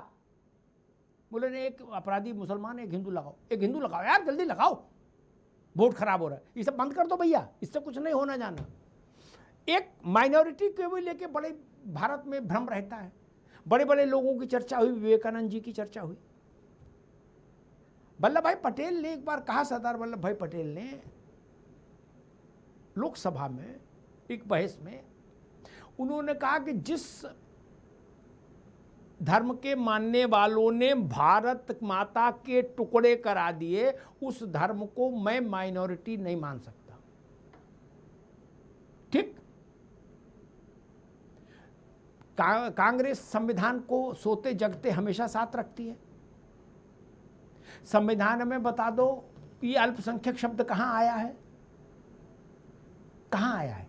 बोले नहीं, एक अपराधी मुसलमान, एक हिंदू लगाओ, एक हिंदू लगाओ यार, जल्दी लगाओ, वोट खराब हो रहा है। ये सब बंद कर दो भैया, इससे कुछ नहीं होना जाना। एक माइनॉरिटी को भी लेके बड़े भारत में भ्रम रहता है। बड़े बड़े लोगों की चर्चा हुई, विवेकानंद जी की चर्चा हुई। वल्लभ भाई पटेल ने एक बार कहा, सरदार वल्लभ भाई पटेल ने लोकसभा में एक बहस में उन्होंने कहा कि जिस धर्म के मानने वालों ने भारत माता के टुकड़े करा दिए, उस धर्म को मैं माइनॉरिटी नहीं मान सकता। ठीक, कांग्रेस संविधान को सोते जगते हमेशा साथ रखती है। संविधान में बता दो ये अल्पसंख्यक शब्द कहां आया है? कहां आया है?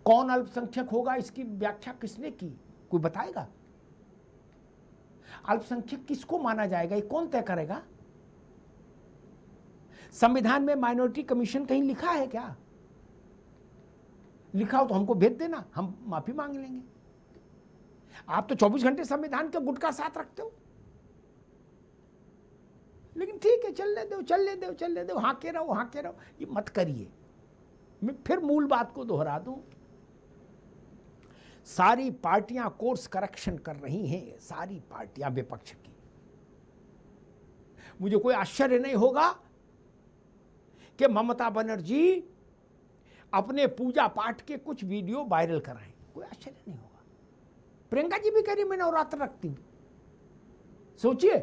कौन अल्पसंख्यक होगा, इसकी व्याख्या किसने की? कोई बताएगा? अल्पसंख्यक किसको माना जाएगा, ये कौन तय करेगा? संविधान में माइनॉरिटी कमीशन कहीं लिखा है क्या? लिखा हो तो हमको भेज देना, हम माफी मांग लेंगे। आप तो 24 घंटे संविधान का गुटका साथ रखते हो। लेकिन ठीक है, चलने दो, हाके रहो, ये मत करिए। मैं फिर मूल बात को दोहरा दूं, सारी पार्टियां कोर्स करेक्शन कर रही हैं, सारी पार्टियां विपक्ष की। मुझे कोई आश्चर्य नहीं होगा कि ममता बनर्जी अपने पूजा पाठ के कुछ वीडियो वायरल कराएं, कोई आश्चर्य नहीं होगा। प्रियंका जी भी कह रही मैं नवरात्र रखती हूं। सोचिए,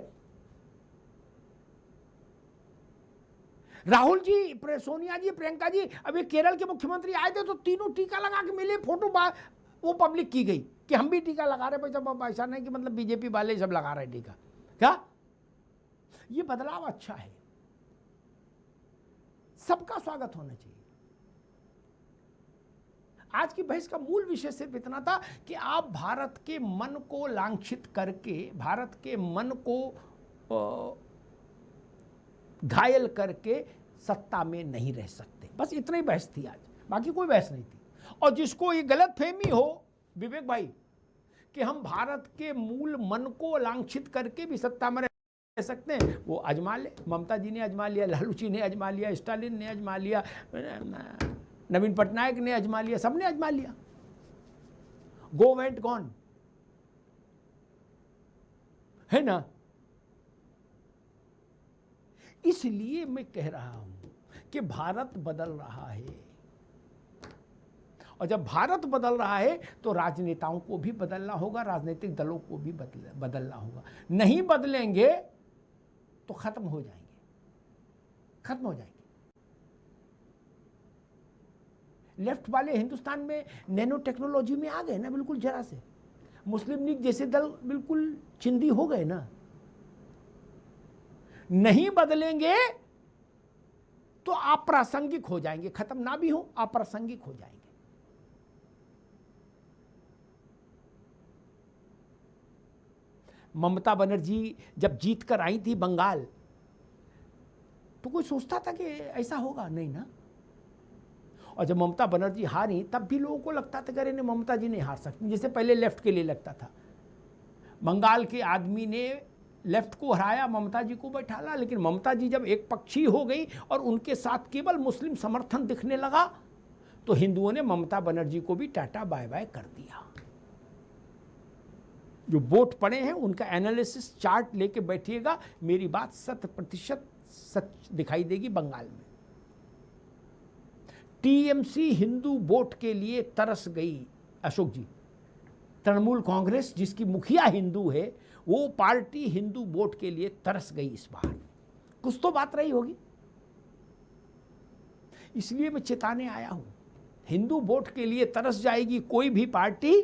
राहुल जी, सोनिया जी, प्रियंका जी, अभी केरल के मुख्यमंत्री आए थे तो तीनों टीका लगा के मिले, फोटो वो पब्लिक की गई कि हम भी टीका लगा रहे हैं। भाई ऐसा नहीं कि मतलब बीजेपी वाले सब लगा रहे हैं टीका। क्या ये बदलाव अच्छा है? सबका स्वागत होना चाहिए। आज की बहस का मूल विषय सिर्फ इतना था कि आप भारत के मन को लांछित करके, भारत के मन को घायल करके सत्ता में नहीं रह सकते। बस इतना ही बहस थी आज, बाकी कोई बहस नहीं थी। और जिसको ये गलत फहमी हो विवेक भाई कि हम भारत के मूल मन को लांछित करके भी सत्ता में रह सकते हैं, वो आजमा ले। ममता जी ने आजमा लिया, लालू जी ने आजमा लिया, स्टालिन ने आजमा लिया, नवीन पटनायक ने आजमा लिया, सबने आजमा लिया। गो वेंट गॉन, है ना? इसलिए मैं कह रहा हूं कि भारत बदल रहा है, और जब भारत बदल रहा है तो राजनेताओं को भी बदलना होगा, राजनीतिक दलों को भी बदलना होगा। नहीं बदलेंगे तो खत्म हो जाएंगे। लेफ्ट वाले हिंदुस्तान में नैनो टेक्नोलॉजी में आ गए ना, बिल्कुल जरा से। मुस्लिम लीग जैसे दल बिल्कुल चिंदी हो गए ना। नहीं बदलेंगे तो अप्रासंगिक हो जाएंगे, खत्म ना भी हो, अप्रासंगिक हो जाएंगे। ममता बनर्जी जब जीत कर आई थी बंगाल, तो कोई सोचता था कि ऐसा होगा? नहीं ना। और जब ममता बनर्जी हारी तब भी लोगों को लगता था कि अरे ममता जी नहीं हार सकती, जैसे पहले लेफ्ट के लिए लगता था। बंगाल के आदमी ने लेफ्ट को हराया, ममता जी को बैठाला, लेकिन ममता जी जब एक पक्षी हो गई और उनके साथ केवल मुस्लिम समर्थन दिखने लगा, तो हिंदुओं ने ममता बनर्जी को भी टाटा बाय बाय कर दिया। जो वोट पड़े हैं उनका एनालिसिस चार्ट लेके बैठिएगा, मेरी बात 100% सच दिखाई देगी। बंगाल में टीएमसी हिंदू वोट के लिए तरस गई। अशोक जी, तृणमूल कांग्रेस जिसकी मुखिया हिंदू है, वो पार्टी हिंदू वोट के लिए तरस गई इस बार। कुछ तो बात रही होगी, इसलिए मैं चेताने आया हूं। हिंदू वोट के लिए तरस जाएगी कोई भी पार्टी,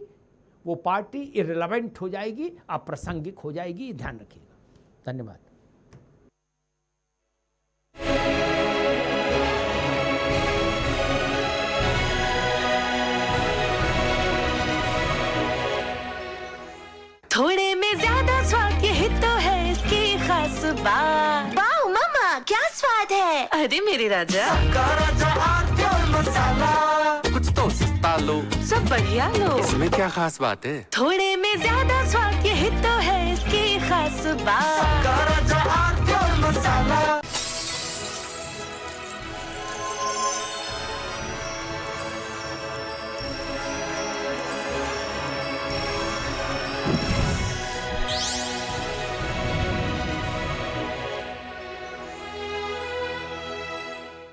वो पार्टी इररिलेवेंट हो जाएगी, अप्रासंगिक हो जाएगी, ध्यान रखिएगा। धन्यवाद। थोड़े में ज्यादा स्वाद, यही तो है इसकी खास बात। वाओ मम्मा, क्या स्वाद है? अरे मेरे राजा, राजा आरपीओ मसाला। कुछ तो सस्ता लो, सब बढ़िया लो। इसमें क्या खास बात है? थोड़े में ज्यादा स्वाद, यही तो है इसकी खास बात। राजा आरपीओ मसाला।